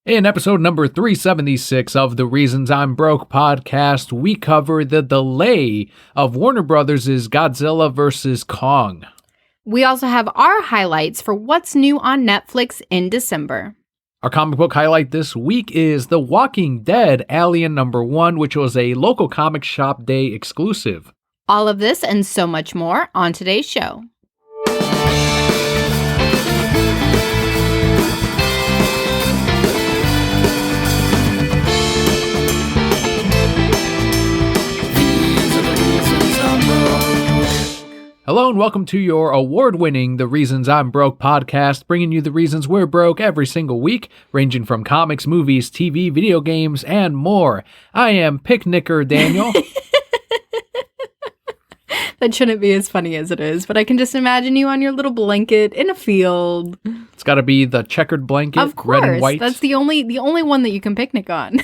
In episode number 376 of the Reasons I'm Broke podcast, we cover the delay of Warner Brothers' Godzilla vs. Kong. We also have our highlights for what's new on Netflix in December. Our comic book highlight this week is The Walking Dead Alien #1, which was a local comic shop day exclusive. All of this and so much more on today's show. Hello and welcome to your award-winning The Reasons I'm Broke podcast, bringing you the reasons we're broke every single week, ranging from comics, movies, TV, video games, and more. I am Picnicker Daniel. That shouldn't be as funny as it is, but I can just imagine you on your little blanket in a field. It's got to be the checkered blanket, of course, red and white. That's the only one that you can picnic on.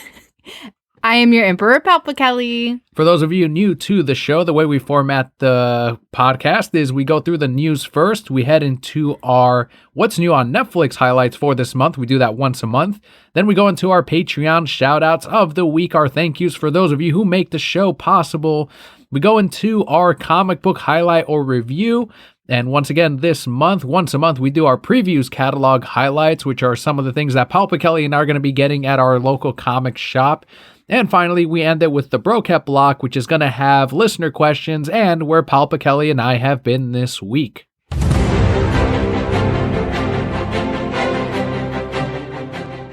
I am your Emperor Palpa Kelli. For those of you new to the show, the way we format the podcast is we go through the news first. We head into our What's New on Netflix highlights for this month. We do that once a month. Then we go into our Patreon shout-outs of the week, our thank yous for those of you who make the show possible. We go into our comic book highlight or review. And once again, this month, once a month, we do our previews catalog highlights, which are some of the things that Palpa Kelli and I are going to be getting at our local comic shop. And finally, we end it with the Brocat block, which is going to have listener questions and where Palpa Kelli and I have been this week.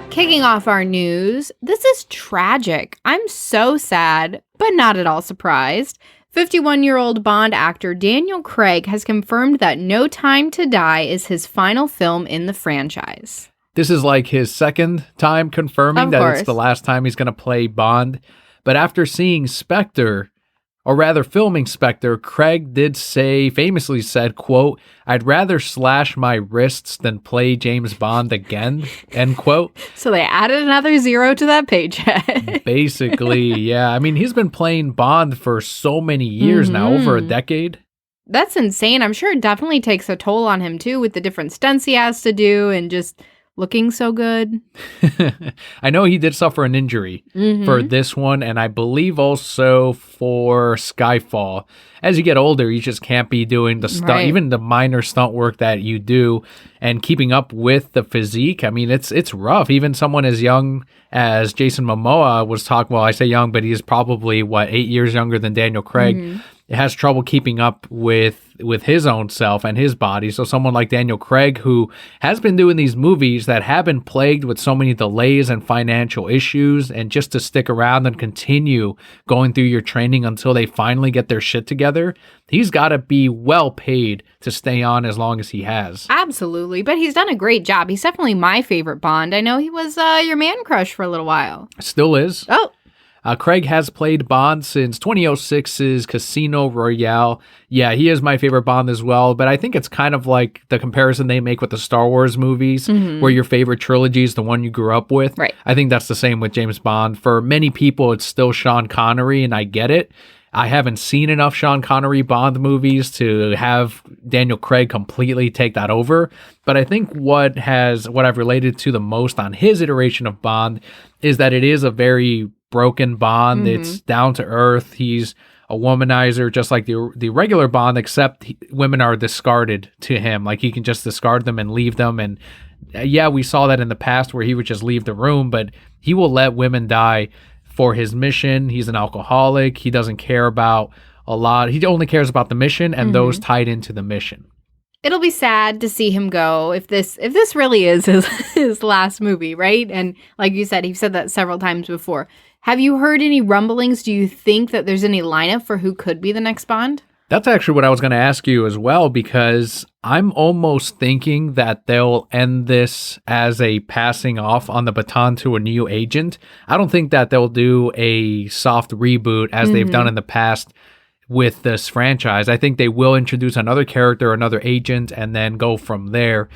Kicking off our news, this is tragic. I'm so sad, but not at all surprised. 51-year-old Bond actor Daniel Craig has confirmed that No Time to Die is his final film in the franchise. This is like his second time confirming that it's the last time he's going to play Bond. But after seeing Spectre, or rather filming Spectre, Craig did say, famously said, quote, "I'd rather slash my wrists than play James Bond again," end quote. So they added another zero to that paycheck. Basically, yeah. I mean, he's been playing Bond for so many years now, over a decade. That's insane. I'm sure it definitely takes a toll on him, too, with the different stunts he has to do and just looking so good. I know he did suffer an injury for this one, and I believe also for Skyfall. As you get older, you just can't be doing the stunt, even the minor stunt work that you do, and keeping up with the physique. I mean, it's rough. Even someone as young as Jason Momoa was talking, well, I say young, but he's probably, 8 years younger than Daniel Craig. Has trouble keeping up with his own self and his body. So someone like Daniel Craig, who has been doing these movies that have been plagued with so many delays and financial issues, and just to stick around and continue going through your training until they finally get their shit together, he's got to be well paid to stay on as long as he has. Absolutely. But he's done a great job. He's definitely my favorite Bond. I know he was your man crush for a little while. Still is. Oh, Craig has played Bond since 2006's Casino Royale. Yeah, he is my favorite Bond as well, but I think it's kind of like the comparison they make with the Star Wars movies, where your favorite trilogy is the one you grew up with. Right. I think that's the same with James Bond. For many people, it's still Sean Connery, and I get it. I haven't seen enough Sean Connery Bond movies to have Daniel Craig completely take that over. But I think what I've related to the most on his iteration of Bond is that it is a very broken Bond. It's down to earth. He's a womanizer, just like the regular Bond, except women are discarded to him. Like, he can just discard them and leave them. And yeah, we saw that in the past where he would just leave the room, but he will let women die for his mission. He's an alcoholic. He doesn't care about a lot. He only cares about the mission and those tied into the mission. It'll be sad to see him go if this really is his last movie, right? And like you said, you've said that several times before. Have you heard any rumblings? Do you think that there's any lineup for who could be the next Bond? That's actually what I was going to ask you as well, because I'm almost thinking that they'll end this as a passing off on the baton to a new agent. I don't think that they'll do a soft reboot as they've done in the past with this franchise. I think they will introduce another character, another agent, and then go from there.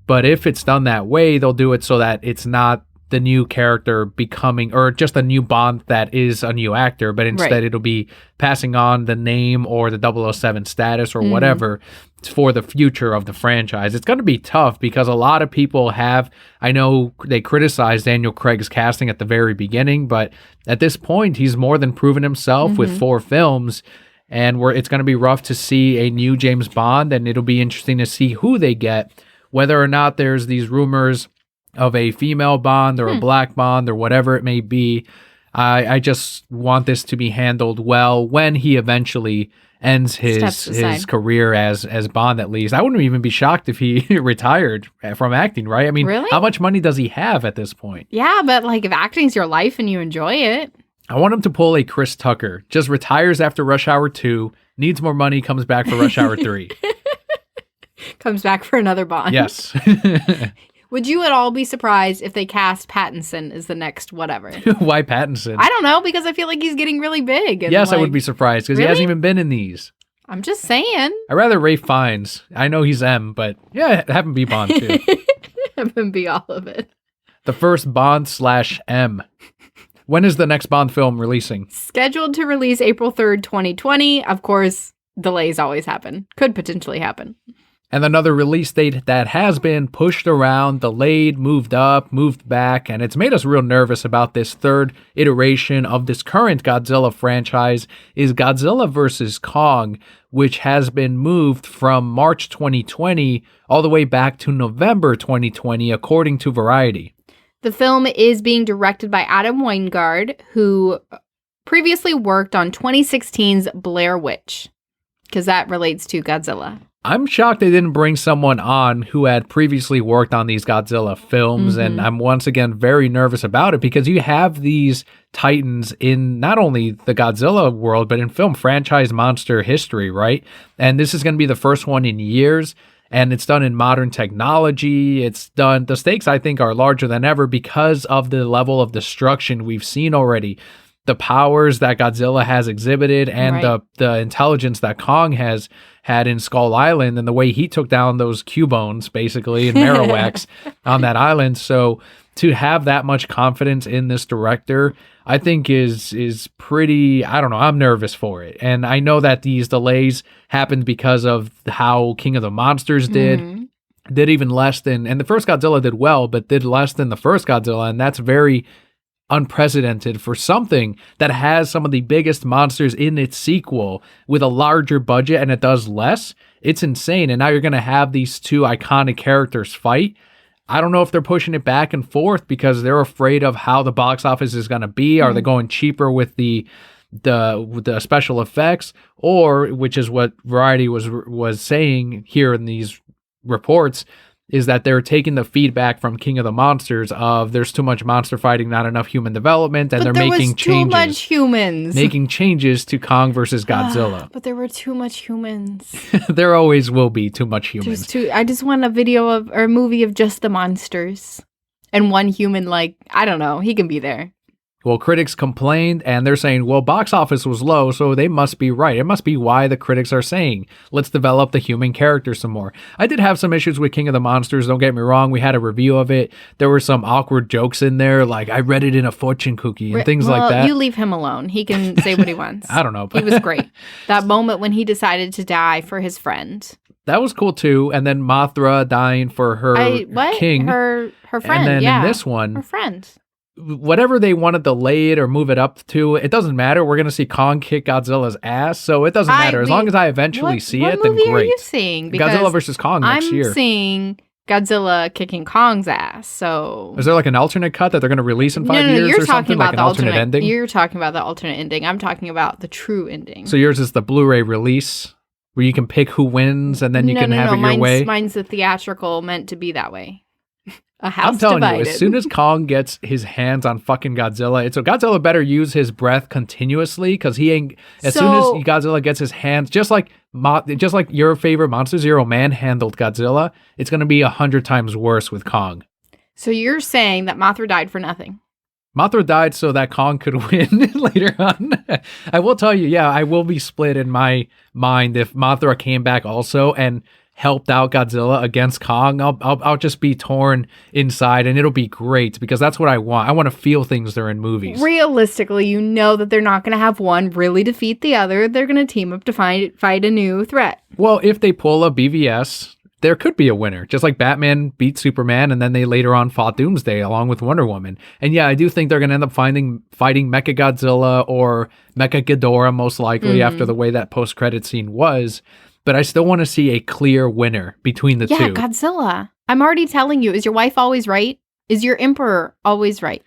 But if it's done that way, they'll do it so that it's not the new character becoming, or just a new Bond that is a new actor, but instead it'll be passing on the name or the 007 status or whatever for the future of the franchise. It's going to be tough because a lot of people I know they criticized Daniel Craig's casting at the very beginning, but at this point, he's more than proven himself with 4 films. And it's going to be rough to see a new James Bond, and it'll be interesting to see who they get, whether or not there's these rumors of a female Bond or a black Bond or whatever it may be. I just want this to be handled well when he eventually ends his career as Bond, at least. I wouldn't even be shocked if he retired from acting, right? I mean, really? How much money does he have at this point? Yeah, but like if acting's your life and you enjoy it. I want him to pull a Chris Tucker. Just retires after Rush Hour 2, needs more money, comes back for Rush Hour 3. Comes back for another Bond. Yes. Would you at all be surprised if they cast Pattinson as the next whatever? Why Pattinson? I don't know, because I feel like he's getting really big. And yes, I would be surprised, because he hasn't even been in these. I'm just saying. I'd rather Ralph Fiennes. I know he's M, but yeah, have him be Bond too. Have him be all of it. The first Bond/M. When is the next Bond film releasing? Scheduled to release April 3rd, 2020. Of course, delays always happen. Could potentially happen. And another release date that has been pushed around, delayed, moved up, moved back, and it's made us real nervous about this third iteration of this current Godzilla franchise is Godzilla vs. Kong, which has been moved from March 2020 all the way back to November 2020, according to Variety. The film is being directed by Adam Wingard, who previously worked on 2016's Blair Witch, because that relates to Godzilla. I'm shocked they didn't bring someone on who had previously worked on these Godzilla films, and I'm once again very nervous about it because you have these titans in not only the Godzilla world, but in film franchise monster history, right? And this is going to be the first one in years, and it's done in modern technology. The stakes, I think, are larger than ever because of the level of destruction we've seen already. The powers that Godzilla has exhibited and the intelligence that Kong has had in Skull Island and the way he took down those Cubones, basically, and Marowaks on that island. So to have that much confidence in this director, I think is pretty, I don't know, I'm nervous for it. And I know that these delays happened because of how King of the Monsters did even less than, and the first Godzilla did well, but did less than the first Godzilla, and that's very unprecedented for something that has some of the biggest monsters in its sequel with a larger budget and it does less. It's insane. And now you're going to have these two iconic characters fight. I don't know if they're pushing it back and forth because they're afraid of how the box office is going to be. Are they going cheaper with the special effects, or, which is what Variety was saying here in these reports, is that they're taking the feedback from King of the Monsters of there's too much monster fighting, not enough human development, and they're making changes. Too much humans. Making changes to Kong versus Godzilla. But there were too much humans. There always will be too much humans. I just want a video or a movie of just the monsters. And one human, I don't know, he can be there. Well, critics complained, and they're saying, well, box office was low, so they must be right. It must be why the critics are saying, let's develop the human character some more. I did have some issues with King of the Monsters, don't get me wrong. We had a review of it. There were some awkward jokes in there, like I read it in a fortune cookie and things like that. You leave him alone. He can say what he wants. I don't know. He was great. That moment when he decided to die for his friend. That was cool, too. And then Mothra dying for her king. Her friend, and then in this one, her friend. Whatever they want to delay it or move it up to, it doesn't matter. We're going to see Kong kick Godzilla's ass, so it doesn't matter. As long as I eventually see it, then great. What movie are you seeing? Godzilla vs. Kong next year. I'm seeing Godzilla kicking Kong's ass, so... Is there an alternate cut that they're going to release in 5 years or something? Like an alternate ending? You're talking about the alternate ending. I'm talking about the true ending. So yours is the Blu-ray release, where you can pick who wins, and then you can have it your way? Mine's the theatrical, meant to be that way. I'm telling you, as soon as Kong gets his hands on fucking Godzilla, Godzilla better use his breath continuously because he ain't. As soon as Godzilla gets his hands, just like your favorite Monster Zero manhandled Godzilla, it's going to be 100 times worse with Kong. So you're saying that Mothra died for nothing? Mothra died so that Kong could win later on. I will tell you, I will be split in my mind if Mothra came back also, and helped out Godzilla against Kong, I'll just be torn inside, and it'll be great because that's what I want. I want to feel things during movies. Realistically, you know that they're not going to have one really defeat the other. They're going to team up to fight a new threat. Well, if they pull a BVS, there could be a winner, just like Batman beat Superman, and then they later on fought Doomsday along with Wonder Woman. And yeah, I do think they're going to end up fighting Mechagodzilla or Mechaghidorah, most likely, after the way that post-credit scene was. But I still want to see a clear winner between the two. Yeah, Godzilla. I'm already telling you, is your wife always right? Is your emperor always right?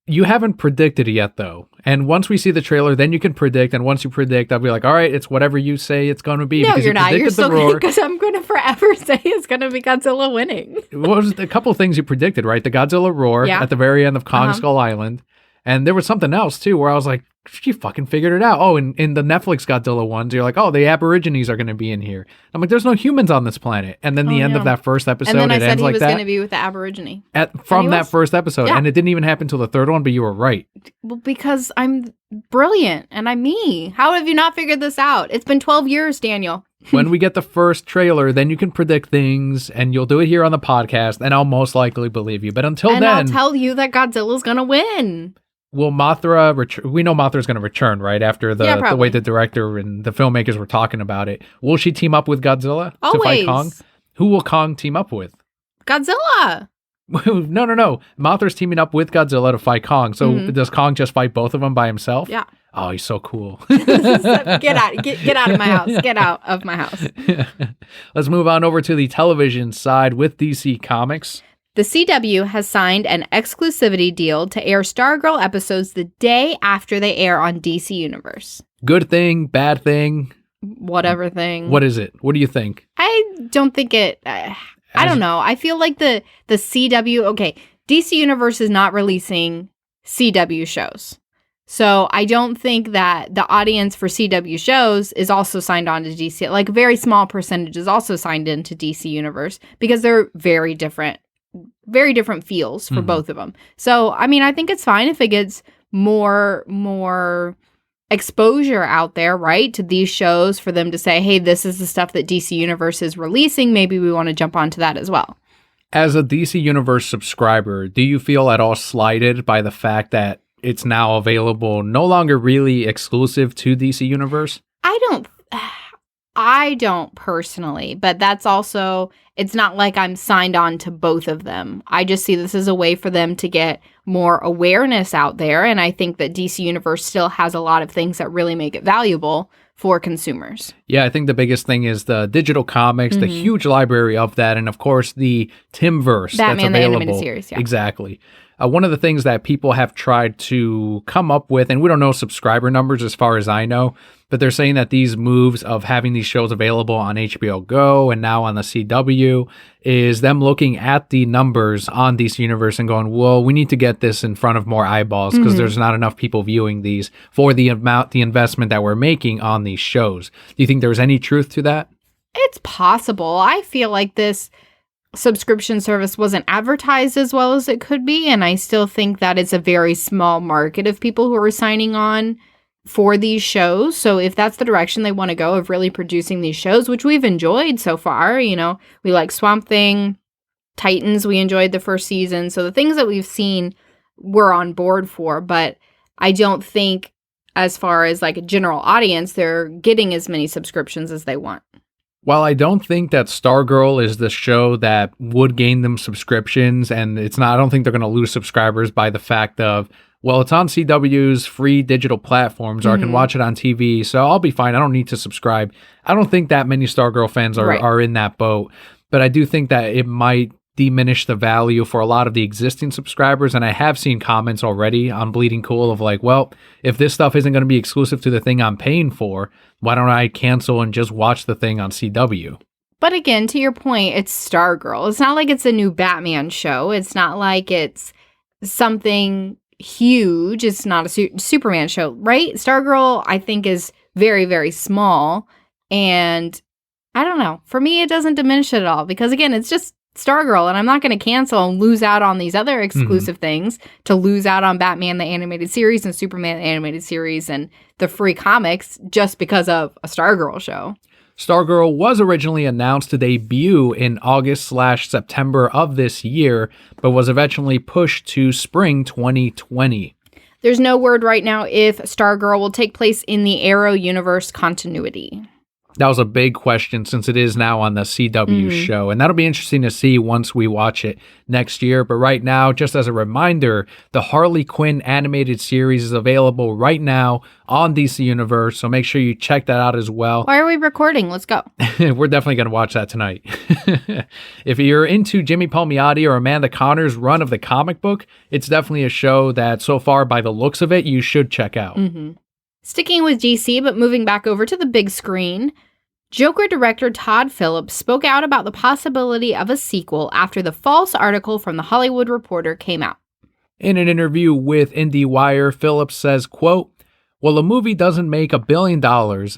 You haven't predicted it yet, though. And once we see the trailer, then you can predict. And once you predict, I'll be like, all right, it's whatever you say it's going to be. No, you're not. You're still because I'm going to forever say it's going to be Godzilla winning. Well, was a couple of things you predicted, right? The Godzilla roar at the very end of Kong Skull Island. And there was something else, too, where I was like, she fucking figured it out. Oh, in the Netflix Godzilla ones, you're like, oh, the Aborigines are going to be in here. I'm like, there's no humans on this planet. And then the end of that first episode, and then it ends like that. I said he was going to be with the Aborigine. From that first episode. Yeah. And it didn't even happen until the third one, but you were right. Well, because I'm brilliant and I'm me. How have you not figured this out? It's been 12 years, Daniel. When we get the first trailer, then you can predict things, and you'll do it here on the podcast, and I'll most likely believe you. But until then... And I'll tell you that Godzilla's going to win. Will Mothra we know Mothra's going to return, right? After the way the director and the filmmakers were talking about it. Will she team up with Godzilla to fight Kong? Who will Kong team up with? Godzilla. No. Mothra's teaming up with Godzilla to fight Kong. So does Kong just fight both of them by himself? Yeah. Oh, he's so cool. Get out of my house. Get out of my house. Let's move on over to the television side with DC Comics. The CW has signed an exclusivity deal to air Stargirl episodes the day after they air on DC Universe. Good thing, bad thing? Whatever thing. What is it? What do you think? I don't think it... I don't know. I feel like the CW... Okay, DC Universe is not releasing CW shows. So I don't think that the audience for CW shows is also signed on to DC. Like a very small percentage is also signed into DC Universe because they're very different feels for both of them. So, I mean, I think it's fine if it gets more exposure out there, right, to these shows for them to say, hey, this is the stuff that DC Universe is releasing. Maybe we want to jump onto that as well. As a DC Universe subscriber, do you feel at all slighted by the fact that it's now available, no longer really exclusive to DC Universe? I don't personally, but that's also, it's not like I'm signed on to both of them. I just see this as a way for them to get more awareness out there. And I think that DC Universe still has a lot of things that really make it valuable for consumers. Yeah, I think the biggest thing is the digital comics, the huge library of that, and of course the Timverse Batman, that's available. The animated series, yeah. Exactly. One of the things that people have tried to come up with, and we don't know subscriber numbers as far as I know, but they're saying that these moves of having these shows available on HBO Go and now on the CW is them looking at the numbers on DC Universe and going, well, we need to get this in front of more eyeballs because there's not enough people viewing these for the investment that we're making on these shows. Do you think there's any truth to that? It's possible. I feel like this subscription service wasn't advertised as well as it could be, and I still think that it's a very small market of people who are signing on for these shows. So if that's the direction they want to go of really producing these shows, which we've enjoyed so far, you know, we like Swamp Thing, Titans, we enjoyed the first season. So the things that we've seen, we're on board for, but I don't think as far as like a general audience, they're getting as many subscriptions as they want. While I don't think that Stargirl is the show that would gain them subscriptions, and it's not, I don't think they're going to lose subscribers by the fact of, well, it's on CW's free digital platforms, or I can watch it on TV, so I'll be fine. I don't need to subscribe. I don't think that many Stargirl fans are in that boat, but I do think that it might diminish the value for a lot of the existing subscribers, and I have seen comments already on Bleeding Cool of like, well, if this stuff isn't going to be exclusive to the thing I'm paying for, why don't I cancel and just watch the thing on CW? But again, to your point, it's Stargirl. It's not like it's a new Batman show. It's not like it's something huge. It's not a Superman show, right? Stargirl, I think, is very, very small, and I don't know. For me, it doesn't diminish it at all because, again, it's just Stargirl, and I'm not going to cancel and lose out on these other exclusive things to lose out on Batman the Animated Series and Superman the Animated Series and the free comics just because of a Stargirl show. Stargirl was originally announced to debut in August/September of this year, but was eventually pushed to spring 2020. There's no word right now if Stargirl will take place in the Arrow universe continuity. That was a big question since it is now on the CW show, and that'll be interesting to see once we watch it next year. But right now, just as a reminder, the Harley Quinn animated series is available right now on DC Universe, so make sure you check that out as well. Why are we recording? Let's go. We're definitely going to watch that tonight. If you're into Jimmy Palmiotti or Amanda Connor's run of the comic book, it's definitely a show that, so far, by the looks of it, you should check out. Sticking with DC, but moving back over to the big screen, Joker director Todd Phillips spoke out about the possibility of a sequel after the false article from The Hollywood Reporter came out. In an interview with IndieWire, Phillips says, quote, "Well, a movie doesn't make $1 billion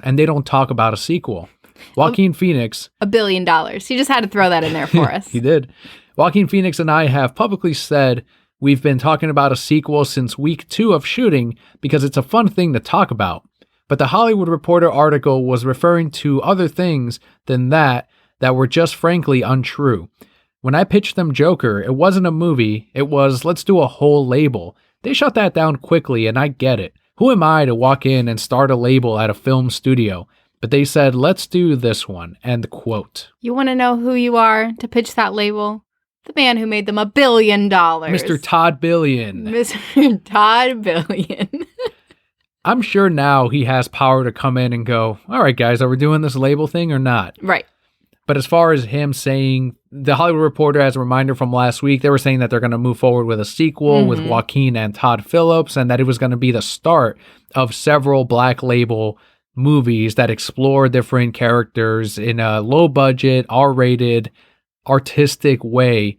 and they don't talk about a sequel. Joaquin Phoenix..." $1 billion. He just had to throw that in there for us. He did. "Joaquin Phoenix and I have publicly said we've been talking about a sequel since week 2 of shooting because it's a fun thing to talk about. But the Hollywood Reporter article was referring to other things than that were just frankly untrue. When I pitched them Joker, it wasn't a movie. It was, let's do a whole label. They shut that down quickly, and I get it. Who am I to walk in and start a label at a film studio? But they said, let's do this one." End quote. You want to know who you are to pitch that label? The man who made them $1 billion. Mr. Todd Billion. Mr. Todd Billion. I'm sure now he has power to come in and go, all right, guys, are we doing this label thing or not? Right. But as far as him saying, the Hollywood Reporter, as a reminder from last week, they were saying that they're going to move forward with a sequel with Joaquin and Todd Phillips, and that it was going to be the start of several Black Label movies that explore different characters in a low-budget, R-rated, artistic way.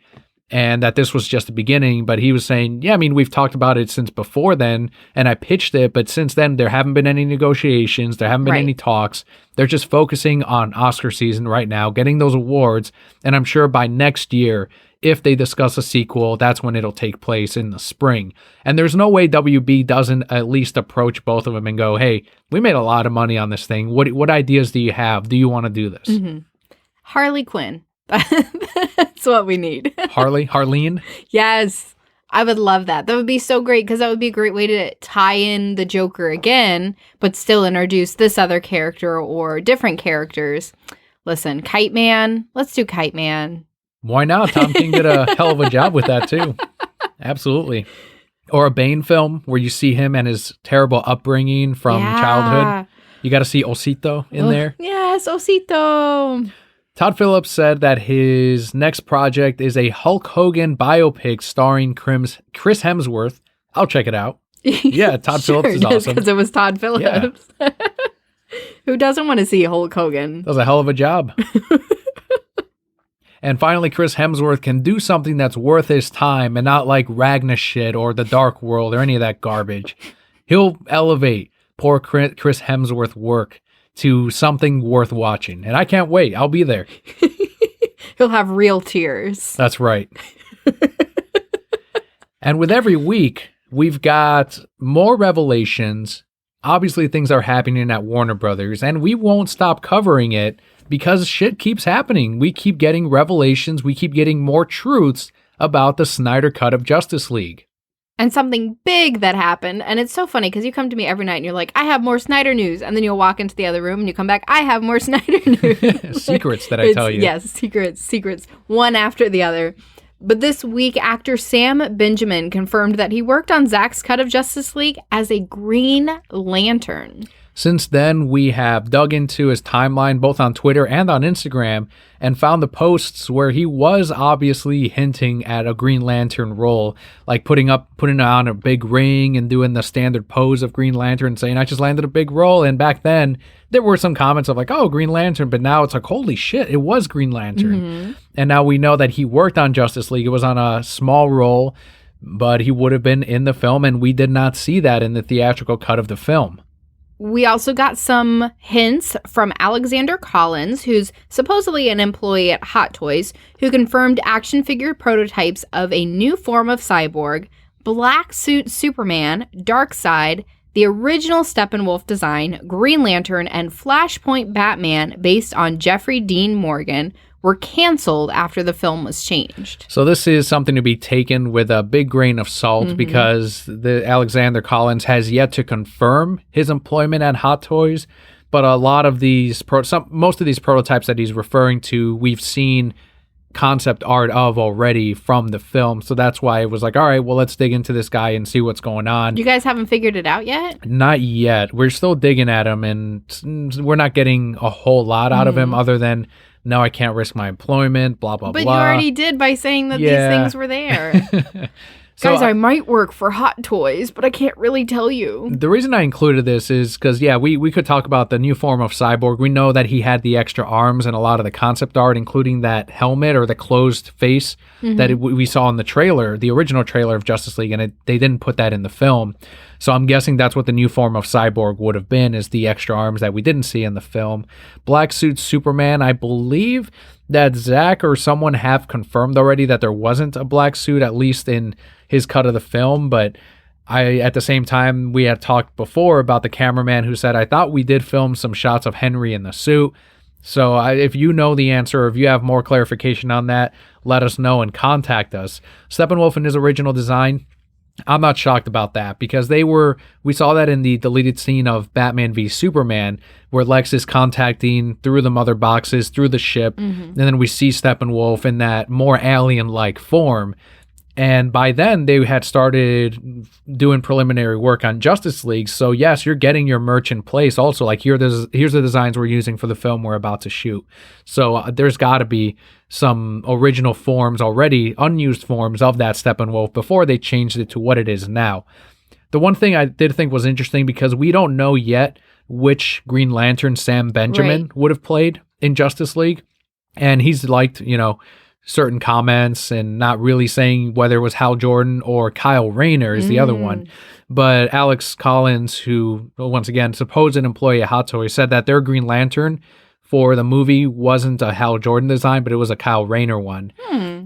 And that this was just the beginning, but he was saying, yeah, I mean, we've talked about it since before then, and I pitched it, but since then, there haven't been any negotiations, there haven't been any talks. They're just focusing on Oscar season right now, getting those awards, and I'm sure by next year, if they discuss a sequel, that's when it'll take place in the spring. And there's no way WB doesn't at least approach both of them and go, hey, we made a lot of money on this thing. What ideas do you have? Do you want to do this? Harley Quinn. That's what we need. Harleen? Yes. I would love that. That would be so great because that would be a great way to tie in the Joker again, but still introduce this other character or different characters. Listen, Kite Man. Let's do Kite Man. Why not? Tom King did a hell of a job with that too. Absolutely. Or a Bane film where you see him and his terrible upbringing from childhood. You got to see Osito in there. Yes, Osito. Todd Phillips said that his next project is a Hulk Hogan biopic starring Chris Hemsworth. I'll check it out. Yeah, Todd Phillips is awesome. Because it was Todd Phillips. Yeah. Who doesn't want to see Hulk Hogan? That was a hell of a job. And finally, Chris Hemsworth can do something that's worth his time and not like Ragnar shit or The Dark World or any of that garbage. He'll elevate poor Chris Hemsworth work to something worth watching. And I can't wait. I'll be there. He'll have real tears. That's right. And with every week, we've got more revelations. Obviously, things are happening at Warner Brothers, and we won't stop covering it because shit keeps happening. We keep getting revelations. We keep getting more truths about the Snyder Cut of Justice League. And something big that happened, and it's so funny because you come to me every night and you're like, I have more Snyder news, and then you'll walk into the other room and you come back, I have more Snyder news. Secrets that I tell you. Yes, secrets, one after the other. But this week, actor Sam Benjamin confirmed that he worked on Zack's cut of Justice League as a Green Lantern. Since then, we have dug into his timeline, both on Twitter and on Instagram, and found the posts where he was obviously hinting at a Green Lantern role, like putting on a big ring and doing the standard pose of Green Lantern, saying, I just landed a big role. And back then, there were some comments of like, oh, Green Lantern, but now it's like, holy shit, it was Green Lantern. And now we know that he worked on Justice League. It was on a small role, but he would have been in the film, and we did not see that in the theatrical cut of the film. We also got some hints from Alexander Collins, who's supposedly an employee at Hot Toys, who confirmed action figure prototypes of a new form of cyborg, Black Suit Superman, Darkseid, the original Steppenwolf design, Green Lantern, and Flashpoint Batman, based on Jeffrey Dean Morgan, were canceled after the film was changed. So this is something to be taken with a big grain of salt because the Alexander Collins has yet to confirm his employment at Hot Toys, but a lot of these, most of these prototypes that he's referring to, we've seen concept art of already from the film. So that's why it was like, all right, well, let's dig into this guy and see what's going on. You guys haven't figured it out yet? Not yet. We're still digging at him, and we're not getting a whole lot out of him other than, no, I can't risk my employment, blah, blah, but blah. But you already did by saying that these things were there. So guys, I might work for Hot Toys, but I can't really tell you. The reason I included this is because, we could talk about the new form of Cyborg. We know that he had the extra arms and a lot of the concept art, including that helmet or the closed face that we saw in the trailer, the original trailer of Justice League, and they didn't put that in the film. So I'm guessing that's what the new form of Cyborg would have been, is the extra arms that we didn't see in the film. Black Suit Superman, I believe that Zach or someone have confirmed already that there wasn't a black suit, at least in his cut of the film, but at the same time, we had talked before about the cameraman who said, I thought we did film some shots of Henry in the suit. So if you know the answer, or if you have more clarification on that, let us know and contact us. Steppenwolf in his original design, I'm not shocked about that, because we saw that in the deleted scene of Batman v Superman, where Lex is contacting through the mother boxes, through the ship, and then we see Steppenwolf in that more alien-like form. And by then, they had started doing preliminary work on Justice League. So yes, you're getting your merch in place also. Like, here's the designs we're using for the film we're about to shoot. So there's got to be some original forms already, unused forms of that Steppenwolf before they changed it to what it is now. The one thing I did think was interesting, because we don't know yet which Green Lantern Sam Benjamin would have played in Justice League. And he's liked, certain comments and not really saying whether it was Hal Jordan or Kyle Rayner is the other one. But Alex Collins, who, once again, supposed employee at Hot Toys, said that their Green Lantern for the movie wasn't a Hal Jordan design, but it was a Kyle Rayner one.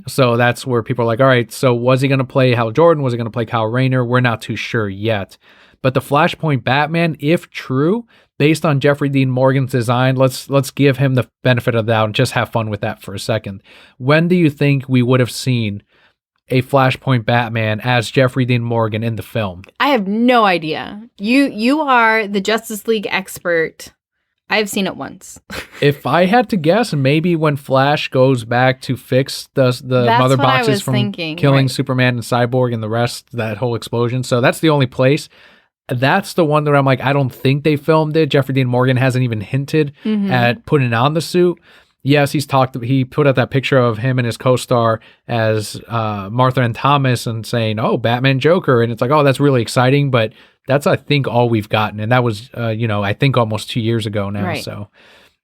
So that's where people are like, all right, so was he going to play Hal Jordan? Was he going to play Kyle Rayner? We're not too sure yet. But the Flashpoint Batman, if true, based on Jeffrey Dean Morgan's design, let's give him the benefit of the doubt and just have fun with that for a second. When do you think we would have seen a Flashpoint Batman as Jeffrey Dean Morgan in the film? I have no idea. You are the Justice League expert. I've seen it once. If I had to guess, maybe when Flash goes back to fix the mother boxes from killing Superman and Cyborg and the rest, that whole explosion. So that's the only place. That's the one that I'm like, I don't think they filmed it. Jeffrey Dean Morgan hasn't even hinted at putting on the suit. Yes, he put out that picture of him and his co-star as Martha and Thomas and saying, oh, Batman Joker. And it's like, oh, that's really exciting. But that's, I think, all we've gotten. And that was, I think almost 2 years ago now. Right. So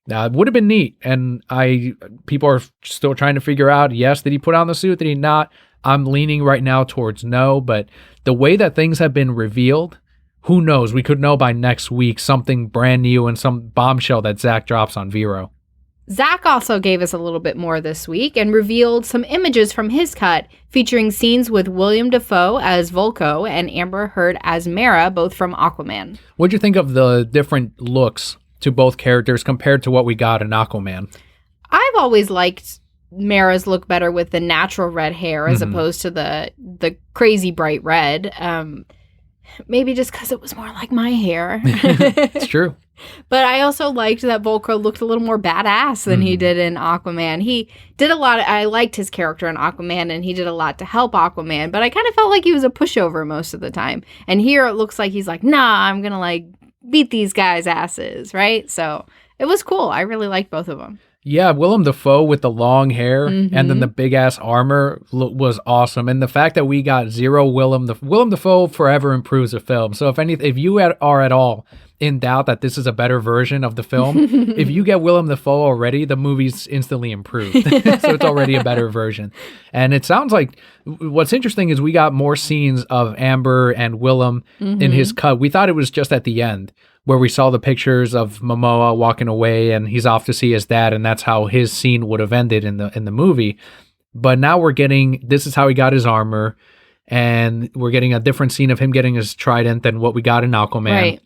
it would have been neat. And people are still trying to figure out, yes, did he put on the suit? Did he not? I'm leaning right now towards no. But the way that things have been revealed, who knows? We could know by next week something brand new and some bombshell that Zach drops on Vero. Zach also gave us a little bit more this week and revealed some images from his cut featuring scenes with William Dafoe as Volko and Amber Heard as Mara, both from Aquaman. What'd you think of the different looks to both characters compared to what we got in Aquaman? I've always liked Mara's look better with the natural red hair as opposed to the crazy bright red. Maybe just because it was more like my hair. It's true. But I also liked that Volko looked a little more badass than he did in Aquaman. He did a lot. I liked his character in Aquaman, and he did a lot to help Aquaman. But I kind of felt like he was a pushover most of the time. And here it looks like he's like, nah, I'm going to beat these guys' asses, right? So it was cool. I really liked both of them. Yeah, Willem Dafoe with the long hair and then the big-ass armor was awesome. And the fact that we got zero Willem Dafoe forever improves the film. So if you are at all in doubt that this is a better version of the film, if you get Willem Dafoe already, the movie's instantly improved. So it's already a better version. And it sounds like what's interesting is we got more scenes of Amber and Willem in his cut. We thought it was just at the end, where we saw the pictures of Momoa walking away and he's off to see his dad, and that's how his scene would have ended in the movie. But now we're getting, this is how he got his armor. and we're getting a different scene of him getting his trident than what we got in Aquaman. Right.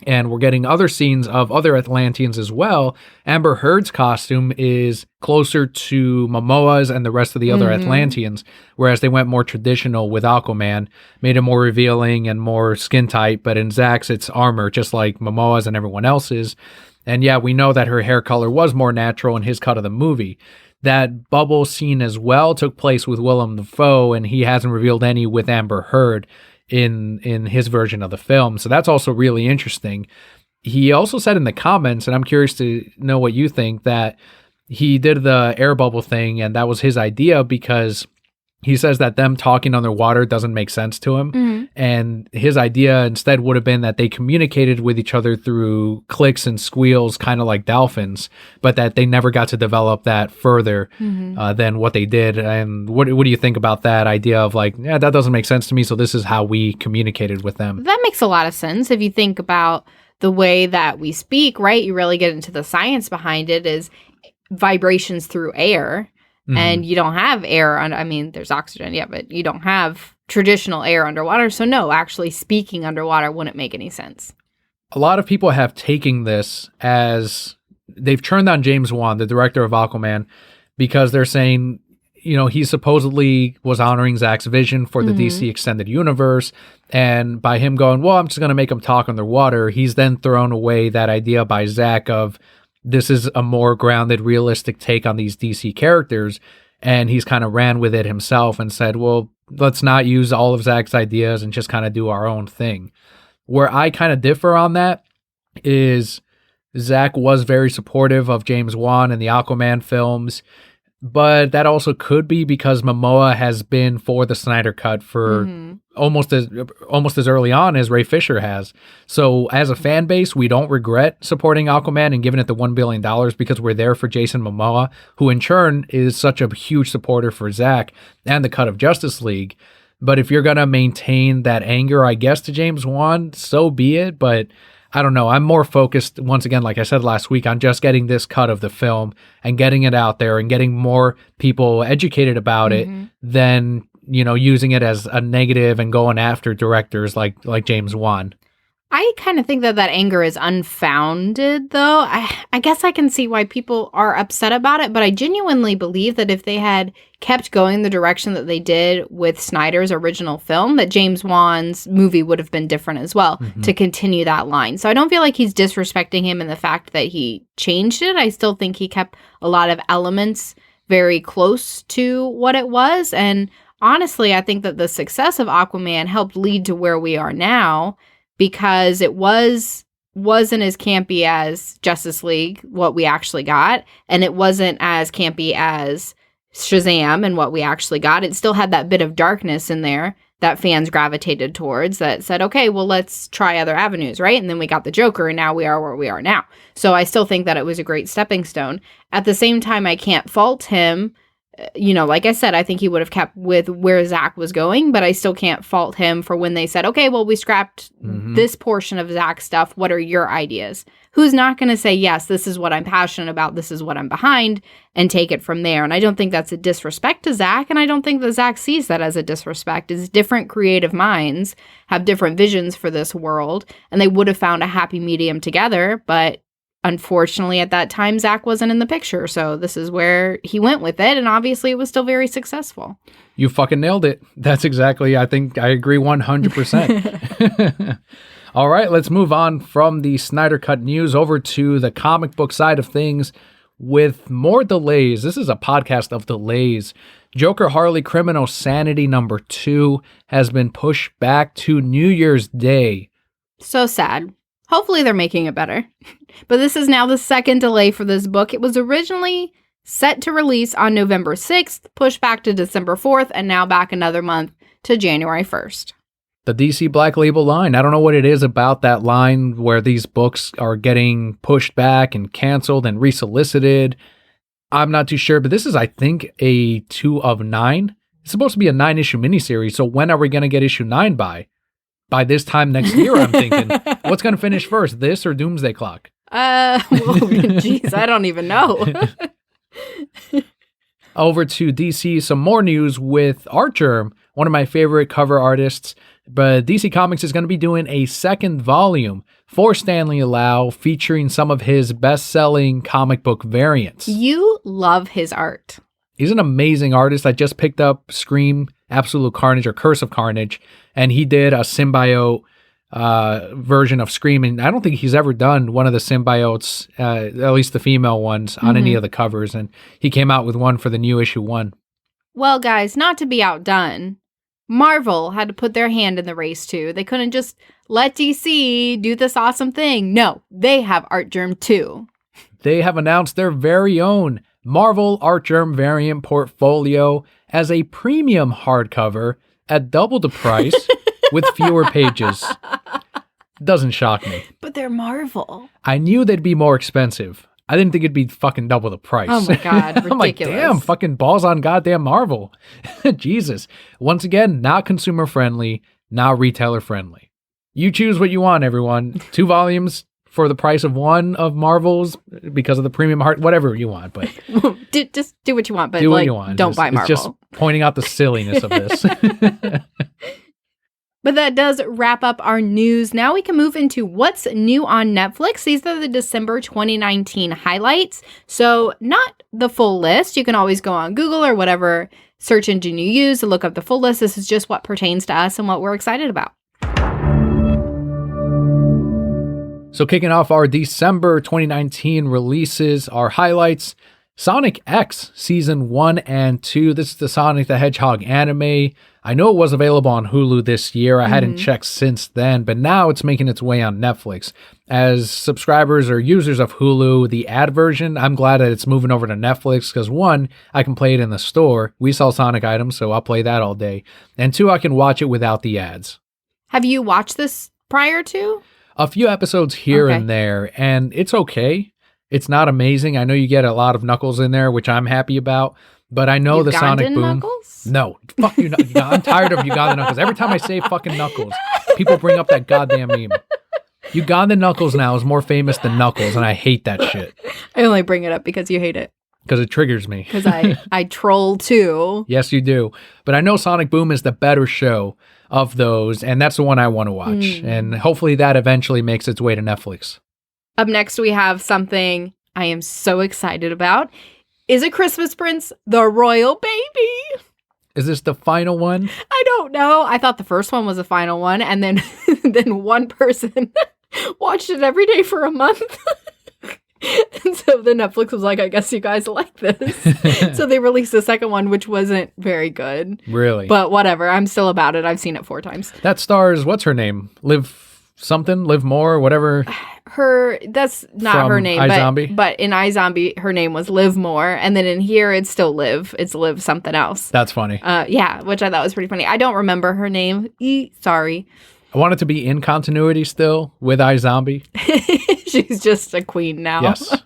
And we're getting other scenes of other Atlanteans as well. Amber Heard's costume is closer to Momoa's and the rest of the other Atlanteans, whereas they went more traditional with Aquaman, made it more revealing and more skin tight. But in Zack's, it's armor, just like Momoa's and everyone else's. And yeah, we know that her hair color was more natural in his cut of the movie. That bubble scene as well took place with Willem Dafoe, and he hasn't revealed any with Amber Heard in his version of the film. So that's also really interesting. He also said in the comments, and I'm curious to know what you think, that he did the air bubble thing and that was his idea because he says that them talking underwater doesn't make sense to him. And his idea instead would have been that they communicated with each other through clicks and squeals, kind of like dolphins, but that they never got to develop that further than what they did. And what do you think about that idea of like, yeah, that doesn't make sense to me, so this is how we communicated with them? That makes a lot of sense. If you think about the way that we speak, right? You really get into the science behind it is vibrations through air. And you don't have air. I mean, there's oxygen, yeah, but you don't have traditional air underwater. So no, actually speaking underwater wouldn't make any sense. A lot of people have taken this as they've turned on James Wan, the director of Aquaman, because they're saying, you know, he supposedly was honoring Zack's vision for the DC Extended Universe. And by him going, well, I'm just going to make him talk underwater, he's then thrown away that idea by Zack of, this is a more grounded, realistic take on these DC characters. And he's kind of ran with it himself and said, well, let's not use all of Zack's ideas and just kind of do our own thing. Where I kind of differ on that is Zack was very supportive of James Wan and the Aquaman films, but that also could be because Momoa has been for the Snyder Cut for almost as early on as Ray Fisher has. So as a fan base, we don't regret supporting Aquaman and giving it the $1 billion because we're there for Jason Momoa, who in turn is such a huge supporter for Zack and the cut of Justice League. But if you're going to maintain that anger, I guess, to James Wan, so be it. But I don't know. I'm more focused, once again, like I said last week, on just getting this cut of the film and getting it out there and getting more people educated about it than, you know, using it as a negative and going after directors like James Wan. I kind of think that anger is unfounded, though. I guess I can see why people are upset about it, but I genuinely believe that if they had kept going the direction that they did with Snyder's original film, that James Wan's movie would have been different as well to continue that line. So I don't feel like he's disrespecting him in the fact that he changed it. I still think he kept a lot of elements very close to what it was. And honestly, I think that the success of Aquaman helped lead to where we are now, because it wasn't as campy as Justice League, what we actually got, and it wasn't as campy as Shazam and what we actually got. It still had that bit of darkness in there that fans gravitated towards, that said, okay, well, let's try other avenues, right? And then we got the Joker, and now we are where we are now. So I still think that it was a great stepping stone. At the same time, I can't fault him. You know, like I said, I think he would have kept with where Zack was going, but I still can't fault him for when they said, okay, well, we scrapped this portion of Zack's stuff. What are your ideas? Who's not going to say, yes, this is what I'm passionate about, this is what I'm behind, and take it from there? And I don't think that's a disrespect to Zack, and I don't think that Zack sees that as a disrespect. It's different creative minds have different visions for this world, and they would have found a happy medium together, but unfortunately, at that time, Zack wasn't in the picture, so this is where he went with it, and obviously it was still very successful. You fucking nailed it. That's exactly, I think I agree 100%. All right, let's move on from the Snyder Cut news over to the comic book side of things with more delays. This is a podcast of delays. Joker Harley Criminal Sanity number 2 has been pushed back to New Year's Day. So sad. Hopefully they're making it better. But this is now the second delay for this book. It was originally set to release on November 6th, pushed back to December 4th, and now back another month to January 1st. The DC Black Label line. I don't know what it is about that line where these books are getting pushed back and canceled and resolicited. I'm not too sure, but this is, I think, a 2 of 9. It's supposed to be a 9-issue miniseries, so when are we going to get issue 9 by? By this time next year, I'm thinking. What's going to finish first, this or Doomsday Clock? Geez, I don't even know. Over to DC, some more news with Archer. one of my favorite cover artists. But DC Comics is going to be doing a second volume for Stanley Lau featuring some of his best-selling comic book variants. You love his art. He's an amazing artist. I just picked up Scream, Absolute Carnage, or Curse of Carnage, and he did a symbiote version of Scream. And I don't think he's ever done one of the symbiotes, at least the female ones, on any of the covers. And he came out with one for the new issue 1. Well, guys, not to be outdone, Marvel had to put their hand in the race too. They couldn't just let DC do this awesome thing. No, they have Artgerm too. They have announced their very own Marvel Artgerm variant portfolio as a premium hardcover at double the price with fewer pages. Doesn't shock me. But they're Marvel. I knew they'd be more expensive. I didn't think it'd be fucking double the price. Oh my God, ridiculous. I'm like, damn, fucking balls on goddamn Marvel. Jesus. Once again, not consumer friendly, not retailer friendly. You choose what you want, everyone. 2 volumes for the price of one of Marvel's because of the premium heart, whatever you want. But just do what you want, but do what you want. Don't buy Marvel. It's just pointing out the silliness of this. But that does wrap up our news. Now we can move into what's new on Netflix. These are the December 2019 highlights. So not the full list. You can always go on Google or whatever search engine you use to look up the full list. This is just what pertains to us and what we're excited about. So kicking off our December 2019 releases, our highlights, Sonic X Season 1 and 2. This is the Sonic the Hedgehog anime. I know it was available on Hulu this year. I hadn't checked since then, but now it's making its way on Netflix. As subscribers or users of Hulu, the ad version, I'm glad that it's moving over to Netflix because 1, I can play it in the store. We sell Sonic items, so I'll play that all day. And 2, I can watch it without the ads. Have you watched this prior to? A few episodes here and there, and it's okay. It's not amazing. I know you get a lot of Knuckles in there, which I'm happy about. But I know the Sonic Boom. Knuckles? No, fuck you. I'm tired of Uganda Knuckles. Every time I say fucking Knuckles, people bring up that goddamn meme. Uganda Knuckles now is more famous than Knuckles, and I hate that shit. I only bring it up because you hate it. Because it triggers me. Because I troll too. Yes, you do. But I know Sonic Boom is the better show of those, and that's the one I want to watch. And hopefully that eventually makes its way to Netflix. Up next, we have something I am so excited about. Is it Christmas Prince, the Royal Baby? Is this the final one? I don't know. I thought the first one was the final one, and then then one person watched it every day for a month. And so the Netflix was like, I guess you guys like this. So they released the second one, which wasn't very good. Really? But whatever. I'm still about it. I've seen it 4 times. That stars, what's her name? Live More, whatever. That's not From her name. iZombie? But in iZombie, her name was Liv More. And then in here, it's still Liv. It's Liv something else. That's funny. Yeah, which I thought was pretty funny. I don't remember her name. Sorry. I want it to be in continuity still with iZombie. She's just a queen now. Yes.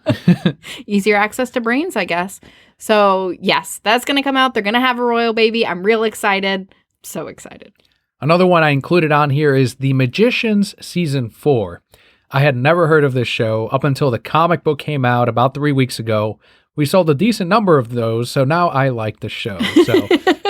Easier access to brains, I guess. So, yes, that's going to come out. They're going to have a royal baby. I'm real excited. So excited. Another one I included on here is The Magicians Season 4. I had never heard of this show up until the comic book came out about 3 weeks ago. We sold a decent number of those, so now I like the show. So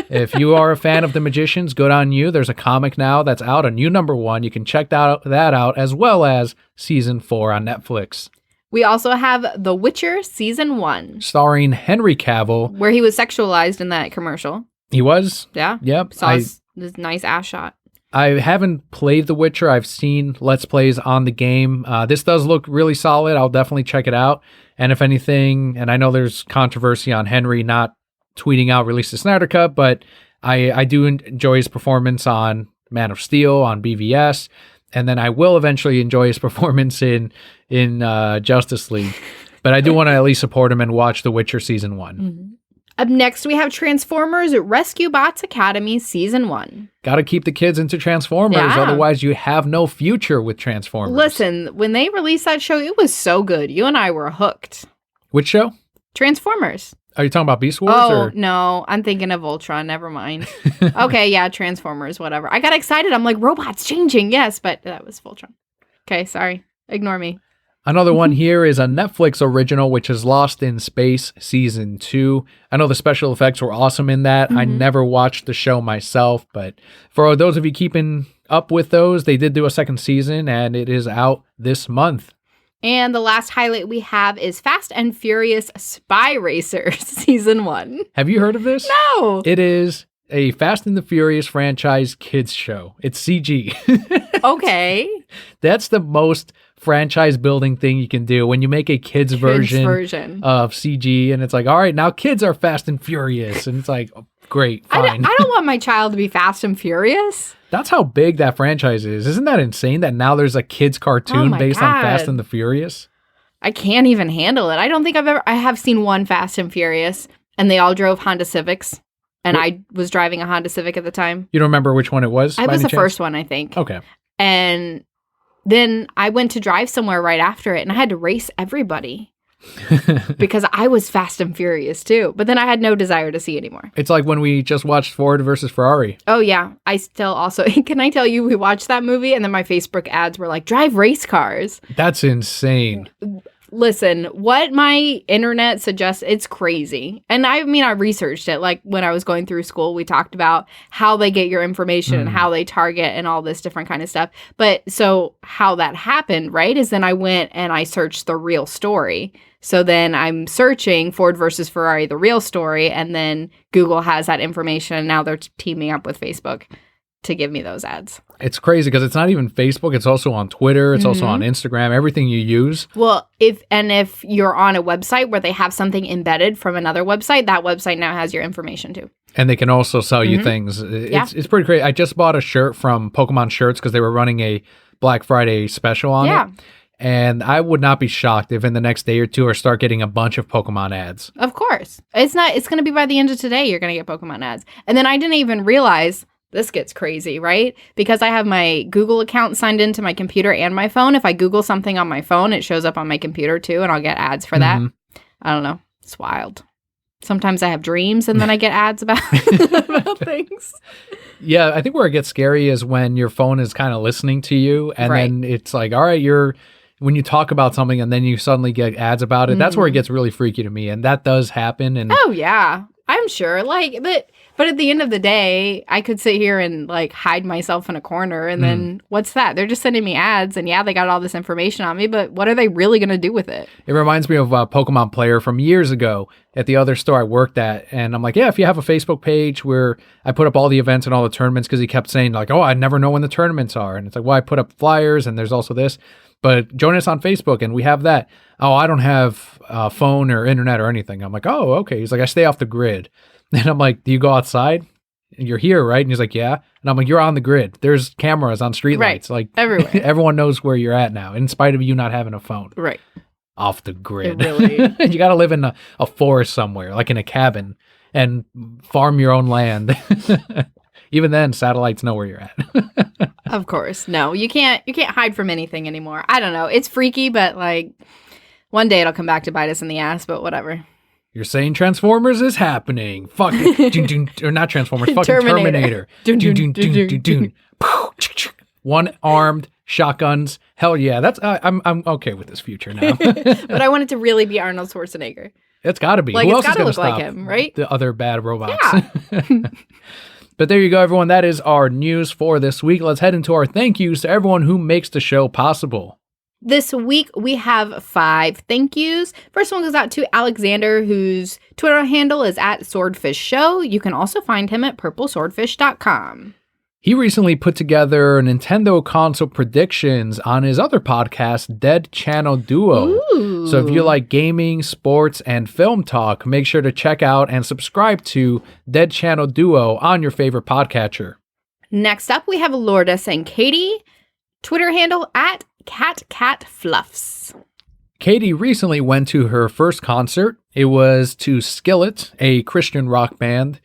if you are a fan of The Magicians, good on you. There's a comic now that's out, a new number 1. You can check that out as well as Season 4 on Netflix. We also have The Witcher Season 1. Starring Henry Cavill. Where he was sexualized in that commercial. He was? Yeah. Yep. Saw this nice ass shot. I haven't played The Witcher. I've seen Let's Plays on the game. This does look really solid. I'll definitely check it out. And if anything, and I know there's controversy on Henry not tweeting out release the Snyder Cut, but I do enjoy his performance on Man of Steel, on BVS, and then I will eventually enjoy his performance in Justice League. But I do want to at least support him and watch The Witcher Season 1. Mm-hmm. Up next, we have Transformers Rescue Bots Academy Season 1. Got to keep the kids into Transformers, otherwise you have no future with Transformers. Listen, when they released that show, it was so good. You and I were hooked. Which show? Transformers. Are you talking about Beast Wars? Oh, no. I'm thinking of Ultron. Never mind. Okay, yeah, Transformers, whatever. I got excited. I'm like, robots changing. Yes, but that was Voltron. Okay, sorry. Ignore me. Another one here is a Netflix original, which is Lost in Space Season 2. I know the special effects were awesome in that. I never watched the show myself, but for those of you keeping up with those, they did do a second season, and it is out this month. And the last highlight we have is Fast and Furious Spy Racer Season 1. Have you heard of this? No. It is a Fast and the Furious franchise kids show. It's CG. Okay. That's the most franchise building thing you can do when you make a kids version of CG, and it's like, all right, now kids are Fast and Furious, and it's like, oh, great, fine. I don't want my child to be Fast and Furious. That's how big that franchise is. Isn't that insane that now there's a kids cartoon based on Fast and the Furious? I can't even handle it. I don't think I have seen one Fast and Furious, and they all drove Honda Civics, and I was driving a Honda Civic at the time. You don't remember which one it was? It was the first one, I think. Okay. And then I went to drive somewhere right after it, and I had to race everybody because I was Fast and Furious too. But then I had no desire to see anymore. It's like when we just watched Ford versus Ferrari. Oh, yeah. I still also, can I tell you, we watched that movie, and then my Facebook ads were like, drive race cars. That's insane. Listen, what my internet suggests, it's crazy. And I mean, I researched it. Like when I was going through school, we talked about how they get your information and how they target and all this different kind of stuff. But so how that happened, right, is then I went and I searched the real story. So then I'm searching Ford versus Ferrari, the real story, and then Google has that information. And now they're teaming up with Facebook to give me those ads. It's crazy because it's not even Facebook. It's also on Twitter. It's also on Instagram. Everything you use. Well, if you're on a website where they have something embedded from another website, that website now has your information too. And they can also sell you things. It's pretty crazy. I just bought a shirt from Pokemon Shirts because they were running a Black Friday special on it. And I would not be shocked if in the next day or two I start getting a bunch of Pokemon ads. Of course. It's going to be by the end of today, you're going to get Pokemon ads. And then I didn't even realize, this gets crazy, right? Because I have my Google account signed into my computer and my phone. If I Google something on my phone, it shows up on my computer too, and I'll get ads for that. I don't know. It's wild. Sometimes I have dreams and then I get ads about, about things. Yeah, I think where it gets scary is when your phone is kind of listening to you, and then it's like, all right, when you talk about something and then you suddenly get ads about it, that's where it gets really freaky to me. And that does happen. And oh, yeah. I'm sure. But at the end of the day, I could sit here and like hide myself in a corner, and then what's that? They're just sending me ads, and yeah, they got all this information on me, but what are they really going to do with it? It reminds me of a Pokemon player from years ago at the other store I worked at. And I'm like, yeah, if you have a Facebook page where I put up all the events and all the tournaments, because he kept saying like, oh, I never know when the tournaments are. And it's like, well, I put up flyers and there's also this, but join us on Facebook and we have that. Oh, I don't have a phone or internet or anything. I'm like, oh, okay. He's like, I stay off the grid. And I'm like, do you go outside? You're here, right? And he's like, yeah. And I'm like, you're on the grid. There's cameras on streetlights. Like everywhere. Everyone knows where you're at now, in spite of you not having a phone. Right. Off the grid. Really. You got to live in a forest somewhere, like in a cabin, and farm your own land. Even then, satellites know where you're at. Of course. No, you can't hide from anything anymore. I don't know. It's freaky, but like one day it'll come back to bite us in the ass, but whatever. You're saying Transformers is happening. Fuck it. Or not Transformers, fucking Terminator. One-armed shotguns. Hell yeah. That's I'm okay with this future now. But I want it to really be Arnold Schwarzenegger. It's got to be. Like, who it's else is going to look stop like him, right? the other bad robots? Yeah. But there you go, everyone. That is our news for this week. Let's head into our thank yous to everyone who makes the show possible. This week, we have 5 thank yous. First one goes out to Alexander, whose Twitter handle is @SwordfishShow. You can also find him at purpleswordfish.com. He recently put together Nintendo console predictions on his other podcast, Dead Channel Duo. Ooh. So if you like gaming, sports, and film talk, make sure to check out and subscribe to Dead Channel Duo on your favorite podcatcher. Next up, we have Lourdes and Katie. Twitter handle @CatCatFluffs. Katie recently went to her first concert. It was to Skillet, a Christian rock band.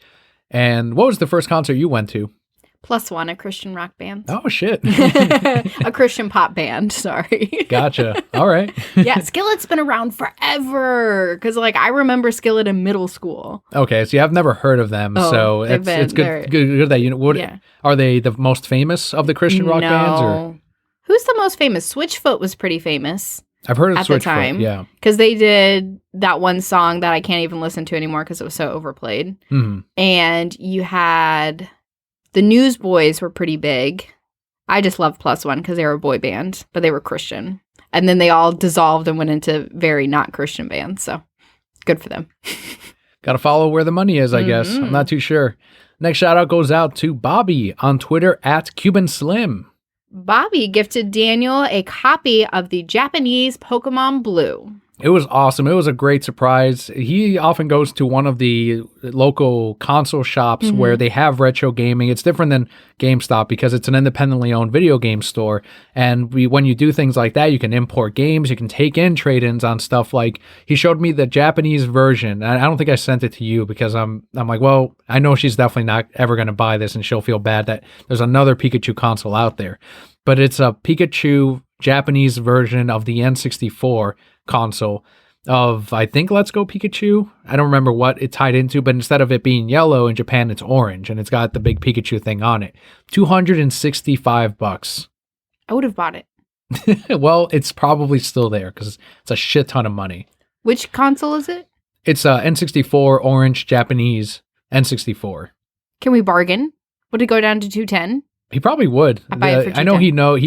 And what was the first concert you went to? +1, a Christian rock band. Oh, shit. A Christian pop band, sorry. Gotcha. All right. Yeah, Skillet's been around forever. Because, like, I remember Skillet in middle school. Okay, so I've never heard of them. So it's good that you know. Yeah. Are they the most famous of the Christian rock bands? Or? Who's the most famous? Switchfoot was pretty famous. I've heard of at the Switchfoot, time. yeah. Because they did that one song that I can't even listen to anymore because it was so overplayed. Mm-hmm. And you had the Newsboys were pretty big. I just loved Plus One because they were a boy band, but they were Christian. And then they all dissolved and went into very not Christian bands. So good for them. Got to follow where the money is, I guess. I'm not too sure. Next shout out goes out to Bobby on Twitter at Cuban Slim. Bobby gifted Daniel a copy of the Japanese Pokemon Blue. It was awesome. It was a great surprise. He often goes to one of the local console shops where they have retro gaming. It's different than GameStop because it's an independently owned video game store. And when you do things like that, you can import games. You can take in trade-ins on stuff like he showed me the Japanese version. I don't think I sent it to you because I'm like, well, I know she's definitely not ever going to buy this and she'll feel bad that there's another Pikachu console out there. But it's a Pikachu Japanese version of the N64 console of, I think, Let's Go Pikachu. I don't remember what it tied into, but instead of it being yellow in Japan, it's orange, and it's got the big Pikachu thing on it. $265. I would have bought it. Well, it's probably still there because it's a shit ton of money. Which console is it? It's a N64 orange Japanese N64. Can we bargain? Would it go down to $210? He probably would. I buy it for I know he knows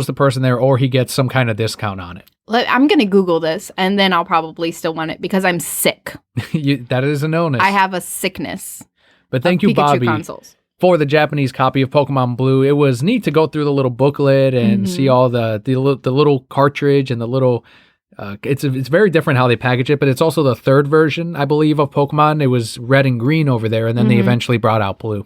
the person there, or he gets some kind of discount on it. I'm going to Google this, and then I'll probably still want it because I'm sick. That is an illness. I have a sickness. But thank you, Pikachu Bobby, consoles. for the Japanese copy of Pokemon Blue. It was neat to go through the little booklet and see all the little cartridge and the little. It's very different how they package it, but it's also the third version, I believe, of Pokemon. It was red and green over there, and then they eventually brought out blue.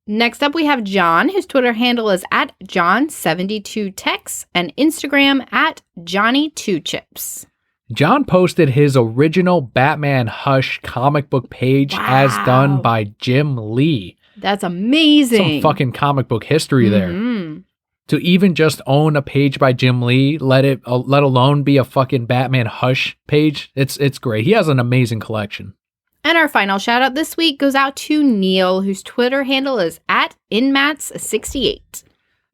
Next up, we have John, whose Twitter handle is at John72Tex and Instagram at Johnny2Chips. John posted his original Batman Hush comic book page as done by Jim Lee. That's amazing. Some fucking comic book history there. To even just own a page by Jim Lee, let alone be a fucking Batman Hush page, it's great. He has an amazing collection. And our final shout out this week goes out to Neil, whose Twitter handle is at Inmats68.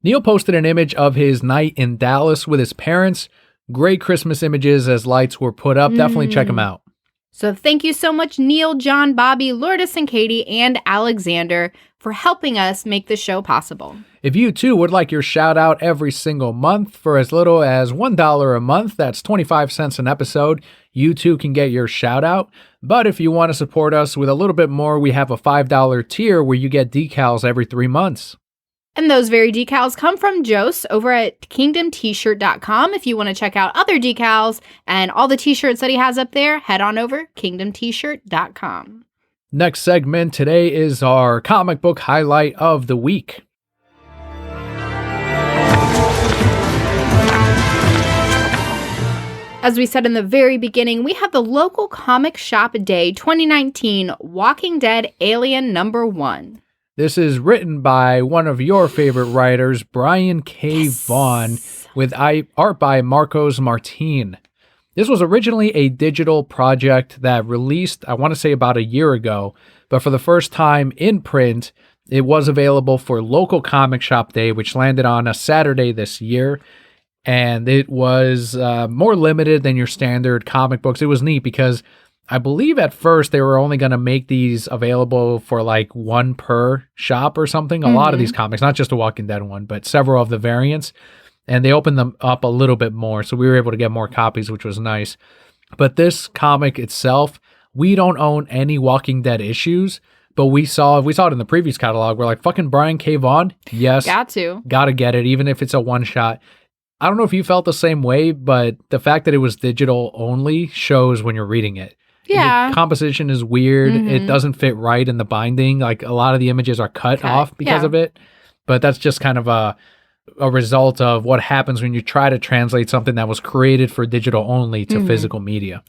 Neil posted an image of his night in Dallas with his parents. Great Christmas images as lights were put up. Definitely check them out. So thank you so much, Neil, John, Bobby, Lourdes, and Katie, and Alexander for helping us make this show possible. If you too would like your shout out every single month for as little as $1 a month, that's 25 cents an episode, you too can get your shout out. But if you want to support us with a little bit more, we have a $5 tier where you get decals every 3 months. And those very decals come from Jose over at kingdomtshirt.com. If you want to check out other decals and all the t-shirts that he has up there, head on over kingdomtshirt.com. Next segment today is our comic book highlight of the week. As we said in the very beginning, we have the local comic shop day 2019 Walking Dead Alien #1. This is written by one of your favorite writers, Brian K. Vaughan, with art by Marcos Martin. This was originally a digital project that released, I want to say about a year ago, but for the first time in print, it was available for local comic shop day, which landed on a Saturday this year. And it was more limited than your standard comic books. It was neat because I believe at first they were only going to make these available for like one per shop or something. A lot of these comics, not just the Walking Dead one, but several of the variants. And they opened them up a little bit more. So we were able to get more copies, which was nice. But this comic itself, we don't own any Walking Dead issues. But we saw it in the previous catalog. We're like, fucking Brian K. Vaughan? Yes. Gotta get it, even if it's a one shot. I don't know if you felt the same way, but the fact that it was digital only shows when you're reading it. Yeah. The composition is weird. It doesn't fit right in the binding. Like a lot of the images are cut off because of it. But that's just kind of a result of what happens when you try to translate something that was created for digital only to physical media.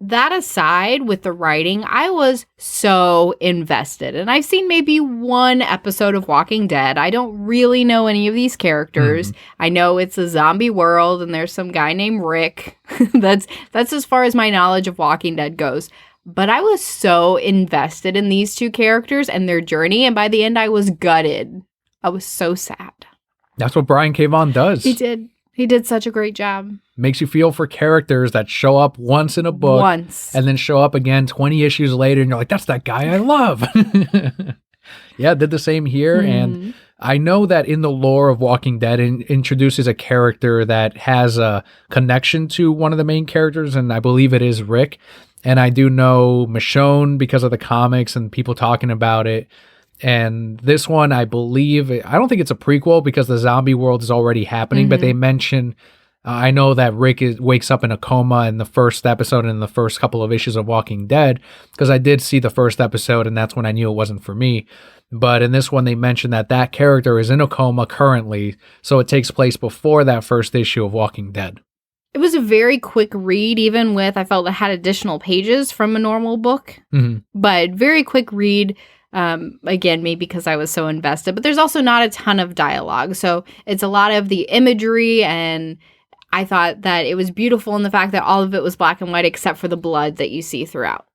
That aside, with the writing, I was so invested. And I've seen maybe one episode of Walking Dead. I don't really know any of these characters. I know it's a zombie world and there's some guy named Rick. That's as far as my knowledge of Walking Dead goes. But I was so invested in these two characters and their journey. And by the end, I was gutted. I was so sad. That's what Brian K. Vaughan does. He did. He did such a great job. Makes you feel for characters that show up once in a book. And then show up again 20 issues later, and you're like, that's that guy I love. Yeah, did the same here. And I know that in the lore of Walking Dead, it introduces a character that has a connection to one of the main characters, and I believe it is Rick. And I do know Michonne because of the comics and people talking about it. And this one, I believe, I don't think it's a prequel because the zombie world is already happening, but they mention, I know that Rick wakes up in a coma in the first episode and in the first couple of issues of Walking Dead, because I did see the first episode and that's when I knew it wasn't for me. But in this one, they mentioned that character is in a coma currently, so it takes place before that first issue of Walking Dead. It was a very quick read, even with, I felt it had additional pages from a normal book, but very quick read. Again, maybe because I was so invested, but there's also not a ton of dialogue. So it's a lot of the imagery, and I thought that it was beautiful in the fact that all of it was black and white except for the blood that you see throughout.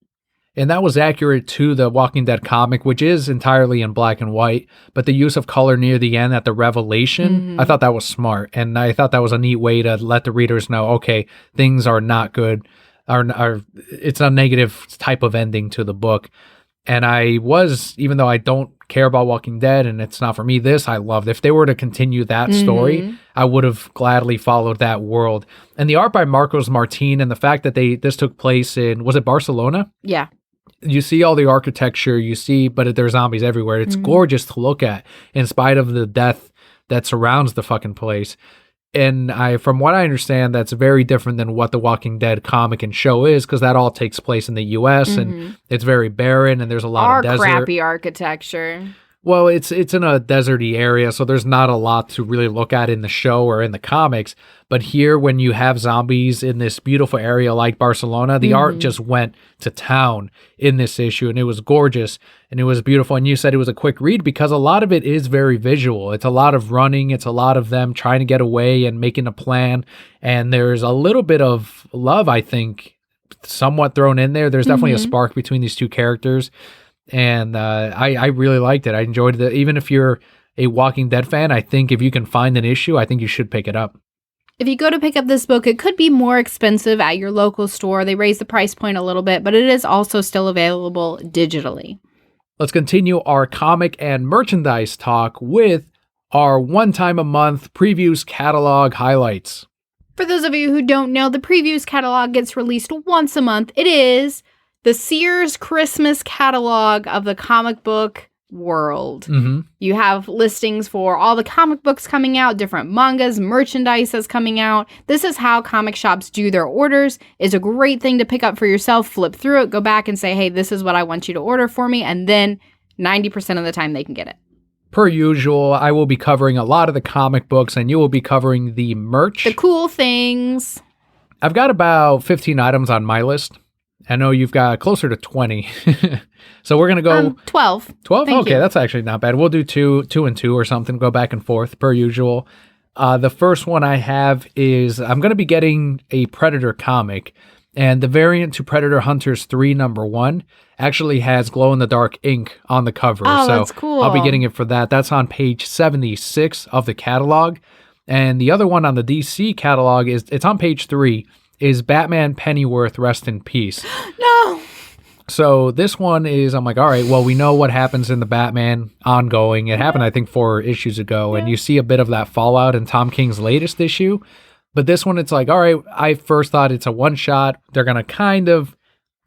And that was accurate to the Walking Dead comic, which is entirely in black and white, but the use of color near the end at the revelation, I thought that was smart. And I thought that was a neat way to let the readers know, okay, things are not good, it's a negative type of ending to the book. And even though I don't care about Walking Dead and it's not for me, this I loved. If they were to continue that story, I would have gladly followed that world. And the art by Marcos Martin, and the fact that this took place in, was it Barcelona? Yeah. You see all the architecture, but there's zombies everywhere. It's gorgeous to look at in spite of the death that surrounds the fucking place. And from what I understand, that's very different than what the Walking Dead comic and show is, because that all takes place in the U.S. and it's very barren and there's a lot of desert. Crappy architecture. Well, it's in a deserty area, so there's not a lot to really look at in the show or in the comics. But here, when you have zombies in this beautiful area like Barcelona, the art just went to town in this issue, and it was gorgeous, and it was beautiful. And you said it was a quick read because a lot of it is very visual. It's a lot of running. It's a lot of them trying to get away and making a plan. And there's a little bit of love, I think, somewhat thrown in there. There's definitely a spark between these two characters. And I really liked it. I enjoyed it. Even if you're a Walking Dead fan, I think if you can find an issue, I think you should pick it up. If you go to pick up this book, it could be more expensive at your local store. They raised the price point a little bit, but it is also still available digitally. Let's continue our comic and merchandise talk with our one time a month previews catalog highlights. For those of you who don't know, the previews catalog gets released once a month. It is the Sears Christmas catalog of the comic book world. You have listings for all the comic books coming out, different mangas, merchandise that's coming out. This is how comic shops do their orders. It's a great thing to pick up for yourself, flip through it, go back and say, hey, this is what I want you to order for me. And then 90% of the time they can get it. Per usual, I will be covering a lot of the comic books and you will be covering the merch. The cool things. I've got about 15 items on my list. I know you've got closer to 20. So we're going to go 12. 12? Okay, that's actually not bad. We'll do two and two or something, go back and forth per usual. The first one I have is I'm going to be getting a Predator comic, and the variant to Predator Hunters 3 #1 actually has glow-in-the-dark ink on the cover. Oh, so that's cool. I'll be getting it for that. That's on page 76 of the catalog. And the other one on the DC catalog it's on page 3, is Batman Pennyworth, Rest in Peace. No! So this one is, I'm like, all right, well, we know what happens in the Batman ongoing. It happened, I think, 4 issues ago, and you see a bit of that fallout in Tom King's latest issue. But this one, it's like, all right, I first thought it's a one-shot. They're going to kind of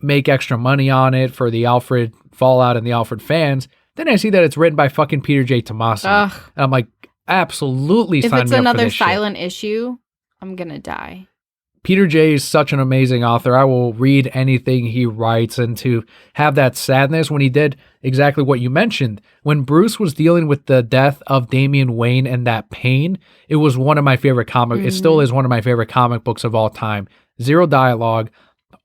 make extra money on it for the Alfred fallout and the Alfred fans. Then I see that it's written by fucking Peter J. Tomasi. And I'm like, absolutely sign me up for this shit. If it's another silent issue, I'm going to die. Peter J is such an amazing author. I will read anything he writes, and to have that sadness when he did exactly what you mentioned. When Bruce was dealing with the death of Damian Wayne and that pain, it was one of my favorite It still is one of my favorite comic books of all time. 0 dialogue,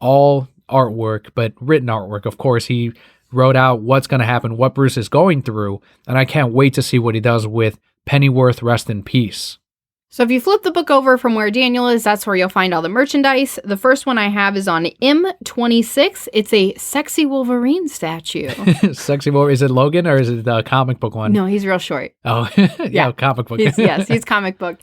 all artwork, but written artwork. Of course, he wrote out what's going to happen, what Bruce is going through, and I can't wait to see what he does with Pennyworth, Rest in Peace. So if you flip the book over from where Daniel is, that's where you'll find all the merchandise. The first one I have is on M26. It's a sexy Wolverine statue. Sexy Wolverine. Is it Logan or is it the comic book one? No, he's real short. Oh, yeah, comic book. Yes, he's comic book.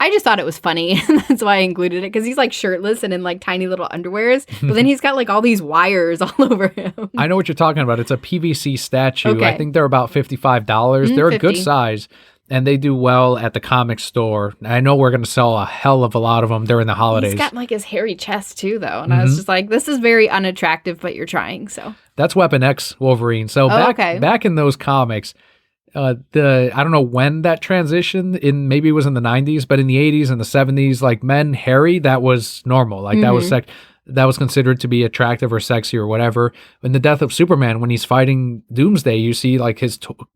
I just thought it was funny. That's why I included it, because he's like shirtless and in like tiny little underwears. But then he's got like all these wires all over him. I know what you're talking about. It's a PVC statue. Okay. I think they're about $55. They're a good size. And they do well at the comic store. I know we're going to sell a hell of a lot of them during the holidays. He's got like his hairy chest too, though. And I was just like, this is very unattractive, but you're trying, so. That's Weapon X Wolverine. So back in those comics, I don't know when that transitioned, maybe it was in the 90s, but in the 80s and the 70s, like men hairy, that was normal. Like that was considered to be attractive or sexy or whatever. In the Death of Superman, when he's fighting Doomsday, you see like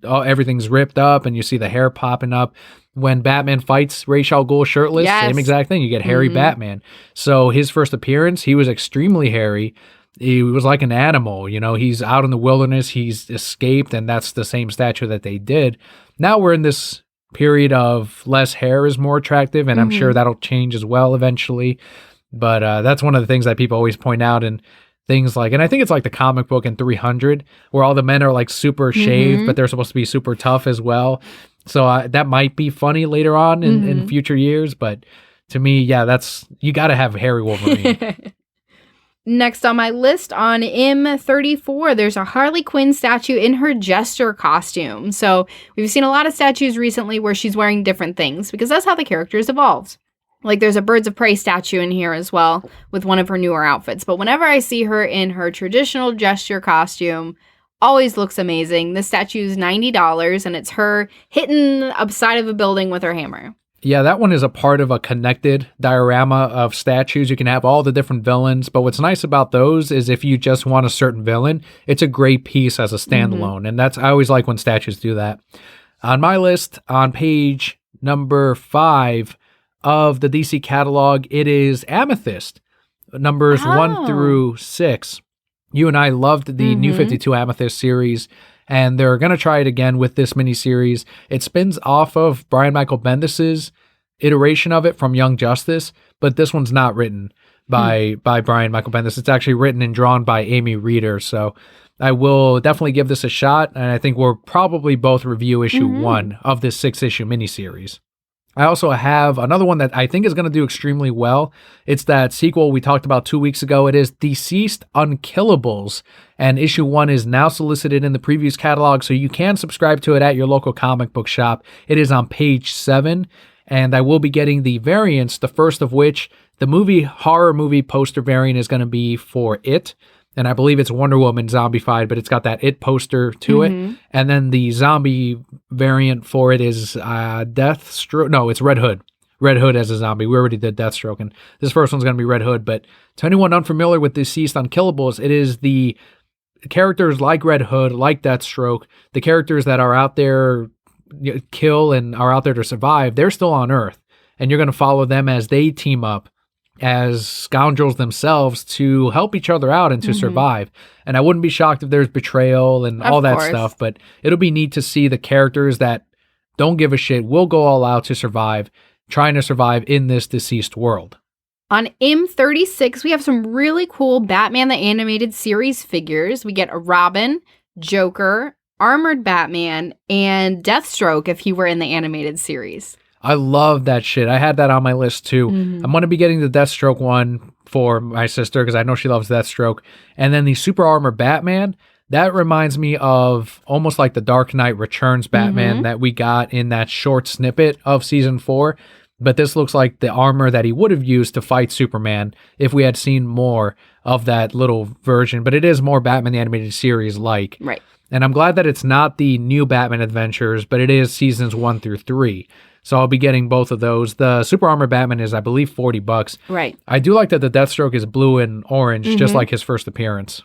everything's ripped up and you see the hair popping up. When Batman fights Ra's al Ghul shirtless, same exact thing. You get hairy Batman. So his first appearance, he was extremely hairy. He was like an animal, he's out in the wilderness, he's escaped, and that's the same statue that they did. Now we're in this period of less hair is more attractive, and I'm sure that'll change as well eventually. But that's one of the things that people always point out, and things like, and I think it's like the comic book in 300, where all the men are like super shaved, but they're supposed to be super tough as well. So that might be funny later on in future years, but to me, you got to have hairy Wolverine. Next on my list, on M34, there's a Harley Quinn statue in her Jester costume. So we've seen a lot of statues recently where she's wearing different things, because that's how the characters evolved. Like there's a Birds of Prey statue in here as well with one of her newer outfits. But whenever I see her in her traditional Jester costume, always looks amazing. This statue is $90, and it's her hitting upside of a building with her hammer. Yeah, that one is a part of a connected diorama of statues. You can have all the different villains, but what's nice about those is if you just want a certain villain, it's a great piece as a standalone, and I always like when statues do that. On my list, on page number 5 of the DC catalog, it is Amethyst, numbers 1 through 6. You and I loved the New 52 Amethyst series, and they're going to try it again with this miniseries. It spins off of Brian Michael Bendis's iteration of it from Young Justice, but this one's not written by Brian Michael Bendis. It's actually written and drawn by Amy Reeder, so I will definitely give this a shot, and I think we'll probably both review issue 1 of this 6-issue miniseries. I also have another one that I think is going to do extremely well. It's that sequel we talked about 2 weeks ago. It is Deceased Unkillables, and issue 1 is now solicited in the previews catalog, so you can subscribe to it at your local comic book shop. It is on page 7, and I will be getting the variants, the first of which, the horror movie poster variant is going to be for It. And I believe it's Wonder Woman zombified, but it's got that It poster to it. And then the zombie variant for it is Deathstroke. No, it's Red Hood. Red Hood as a zombie. We already did Deathstroke, and this first one's going to be Red Hood. But to anyone unfamiliar with Deceased Unkillables, it is the characters like Red Hood, like Deathstroke, the characters that are out there, kill and are out there to survive, they're still on Earth. And you're going to follow them as they team up as scoundrels themselves to help each other out and to survive. And I wouldn't be shocked if there's betrayal and all that stuff, but it'll be neat to see the characters that don't give a shit, will go all out to survive, trying to survive in this deceased world. On M36, we have some really cool Batman the Animated Series figures. We get a Robin, Joker, Armored Batman, and Deathstroke if he were in the animated series. I love that shit. I had that on my list too. I'm going to be getting the Deathstroke one for my sister because I know she loves Deathstroke. And then the Super Armor Batman, that reminds me of almost like the Dark Knight Returns Batman that we got in that short snippet of season 4. But this looks like the armor that he would have used to fight Superman if we had seen more of that little version. But it is more Batman the Animated Series like. Right. And I'm glad that it's not the new Batman Adventures, but it is seasons 1 through 3. So I'll be getting both of those. The Super Armor Batman is, I believe, $40. Right. I do like that the Deathstroke is blue and orange, just like his first appearance.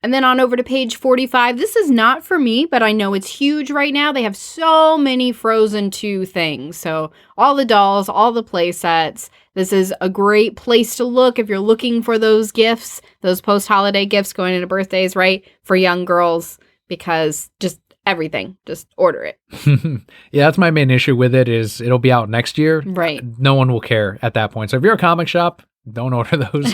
And then on over to page 45. This is not for me, but I know it's huge right now. They have so many Frozen 2 things. So all the dolls, all the play sets. This is a great place to look if you're looking for those gifts, those post-holiday gifts going into birthdays, right? For young girls, because just everything. Just order it. Yeah, that's my main issue with it is it'll be out next year. Right. No one will care at that point. So if you're a comic shop, don't order those.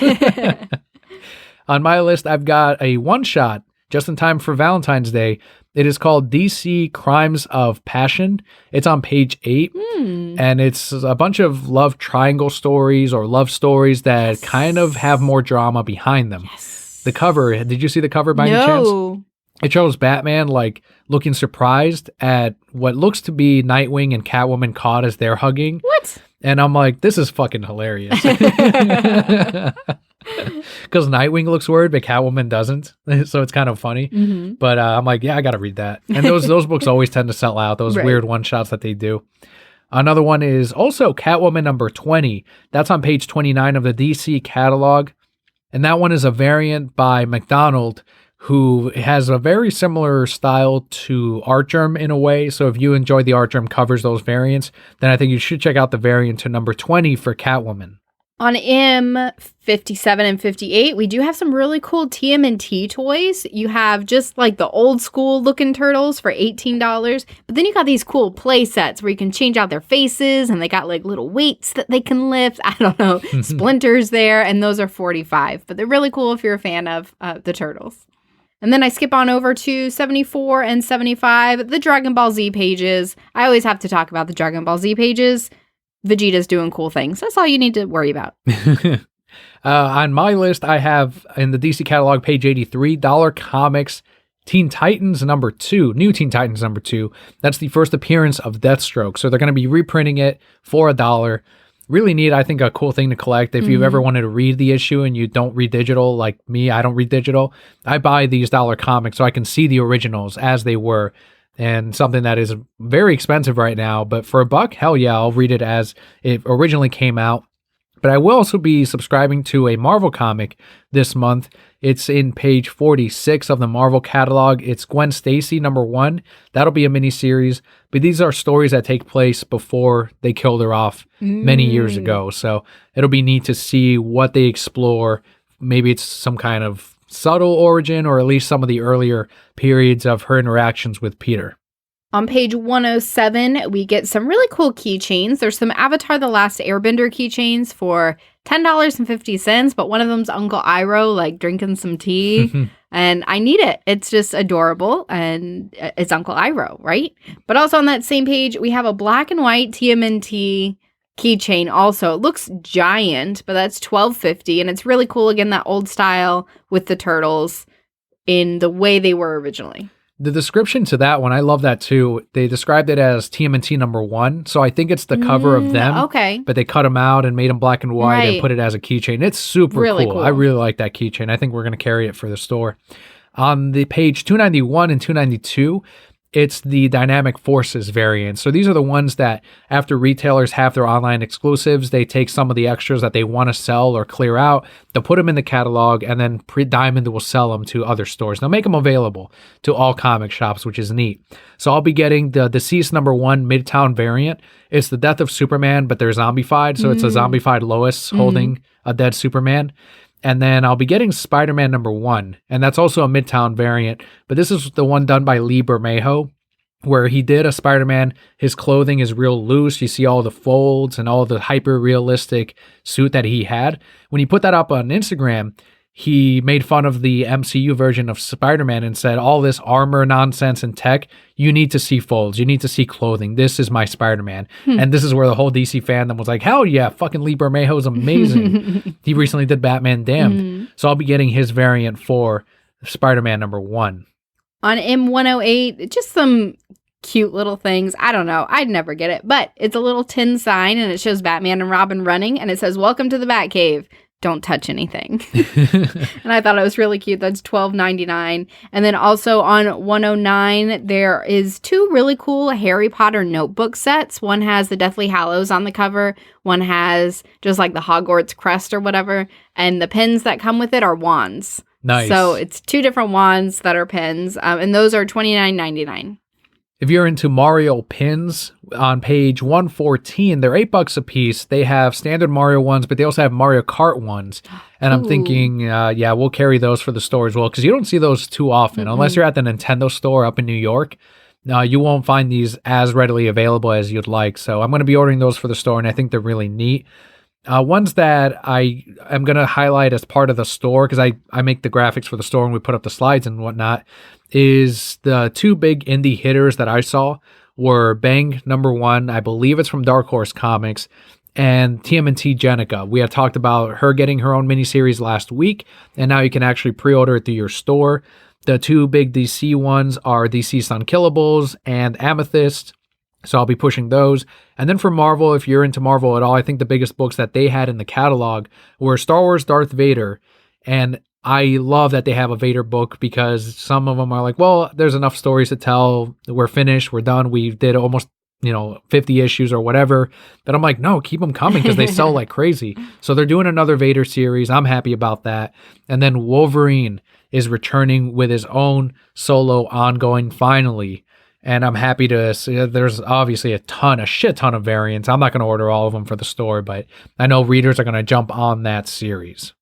On my list, I've got a one-shot just in time for Valentine's Day. It is called DC Crimes of Passion. It's on page 8, and it's a bunch of love triangle stories or love stories that kind of have more drama behind them. Yes. The cover, did you see the cover by any chance? No. It shows Batman like looking surprised at what looks to be Nightwing and Catwoman caught as they're hugging. What? And I'm like, this is fucking hilarious. Because Nightwing looks worried, but Catwoman doesn't. So it's kind of funny. But I'm like, yeah, I got to read that. And those books always tend to sell out, those weird one-shots that they do. Another one is also Catwoman number 20. That's on page 29 of the DC catalog. And that one is a variant by McDonald, who has a very similar style to Artgerm in a way. So if you enjoy the Artgerm covers, those variants, then I think you should check out the variant to number 20 for Catwoman. On M57 and 58, we do have some really cool TMNT toys. You have just like the old school looking turtles for $18, but then you got these cool play sets where you can change out their faces, and they got like little weights that they can lift. I don't know, splinters there, and those are $45. But they're really cool if you're a fan of the turtles. And then I skip on over to 74 and 75, the Dragon Ball Z pages. I always have to talk about the Dragon Ball Z pages. Vegeta's doing cool things. That's all you need to worry about. On my list, I have in the DC catalog, page 83, Dollar Comics, Teen Titans number 2, New Teen Titans number 2. That's the first appearance of Deathstroke. So they're going to be reprinting it for $1. Really neat. I think a cool thing to collect. If you've ever wanted to read the issue and you don't read digital, like me, I don't read digital. I buy these Dollar Comics so I can see the originals as they were. And something that is very expensive right now, but for $1, hell yeah, I'll read it as it originally came out. But I will also be subscribing to a Marvel comic this month. It's in page 46 of the Marvel catalog. It's Gwen Stacy number 1. That'll be a miniseries, but these are stories that take place before they killed her off many years ago. So it'll be neat to see what they explore. Maybe it's some kind of subtle origin, or at least some of the earlier periods of her interactions with Peter. On page 107, we get some really cool keychains. There's some Avatar The Last Airbender keychains for $10.50, but one of them's Uncle Iroh, like drinking some tea. And I need it. It's just adorable. And it's Uncle Iroh, right? But also on that same page, we have a black and white TMNT keychain also. It looks giant, but that's $12.50, and it's really cool. Again, that old style with the turtles in the way they were originally. The description to that one, I love that too. They described it as TMNT number 1, so I think it's the cover of them. Okay. But they cut them out and made them black and white and put it as a keychain. It's super really cool. I really like that keychain. I think we're going to carry it for the store. On the page 291 and 292, it's the Dynamic Forces variant. So these are the ones that after retailers have their online exclusives, they take some of the extras that they want to sell or clear out, they'll put them in the catalog, and then Diamond will sell them to other stores. They'll make them available to all comic shops, which is neat. So I'll be getting the Deceased number 1 Midtown variant. It's the death of Superman, but they're zombified. So it's a zombified Lois holding a dead Superman. And then I'll be getting Spider-Man number 1, and that's also a Midtown variant, but this is the one done by Lee Bermejo, where he did a Spider-Man. His clothing is real loose. You see all the folds and all the hyper-realistic suit that he had. When he put that up on Instagram, he made fun of the MCU version of Spider-Man and said, all this armor nonsense and tech, you need to see folds. You need to see clothing. This is my Spider-Man. And this is where the whole DC fandom was like, hell yeah, fucking Lee Bermejo is amazing. He recently did Batman Damned. So I'll be getting his variant for Spider-Man number 1. On M108, just some cute little things. I don't know. I'd never get it, but it's a little tin sign, and it shows Batman and Robin running, and it says, welcome to the Batcave. Don't touch anything. And I thought it was really cute. That's $12.99. And then also on 109, there is 2 really cool Harry Potter notebook sets. One has the Deathly Hallows on the cover. One has just like the Hogwarts crest or whatever. And the pens that come with it are wands. Nice. So it's 2 different wands that are pens. And those are $29.99. If you're into Mario pins, on page 114, they're $8 a piece. They have standard Mario ones, but they also have Mario Kart ones. And I'm thinking, yeah, we'll carry those for the store as well, because you don't see those too often. Unless you're at the Nintendo store up in New York, you won't find these as readily available as you'd like. So I'm going to be ordering those for the store, and I think they're really neat. Ones that I am going to highlight as part of the store, because I make the graphics for the store and we put up the slides and whatnot, is the two big indie hitters that I saw were Bang #1. I believe it's from Dark Horse Comics, and TMNT Jenica. We have talked about her getting her own miniseries last week, and now you can actually pre-order it through your store. The two big DC ones are DC's Unkillables and Amethyst. So I'll be pushing those. And then for Marvel, if you're into Marvel at all, I think the biggest books that they had in the catalog were Star Wars Darth Vader. And I love that they have a Vader book, because some of them are like, well, there's enough stories to tell. We're finished. We're done. We did almost 50 issues or whatever. But I'm like, no, keep them coming, because they sell like crazy. So they're doing another Vader series. I'm happy about that. And then Wolverine is returning with his own solo ongoing finally. And I'm happy to see there's obviously a shit ton of variants. I'm not going to order all of them for the store, but I know readers are going to jump on that series.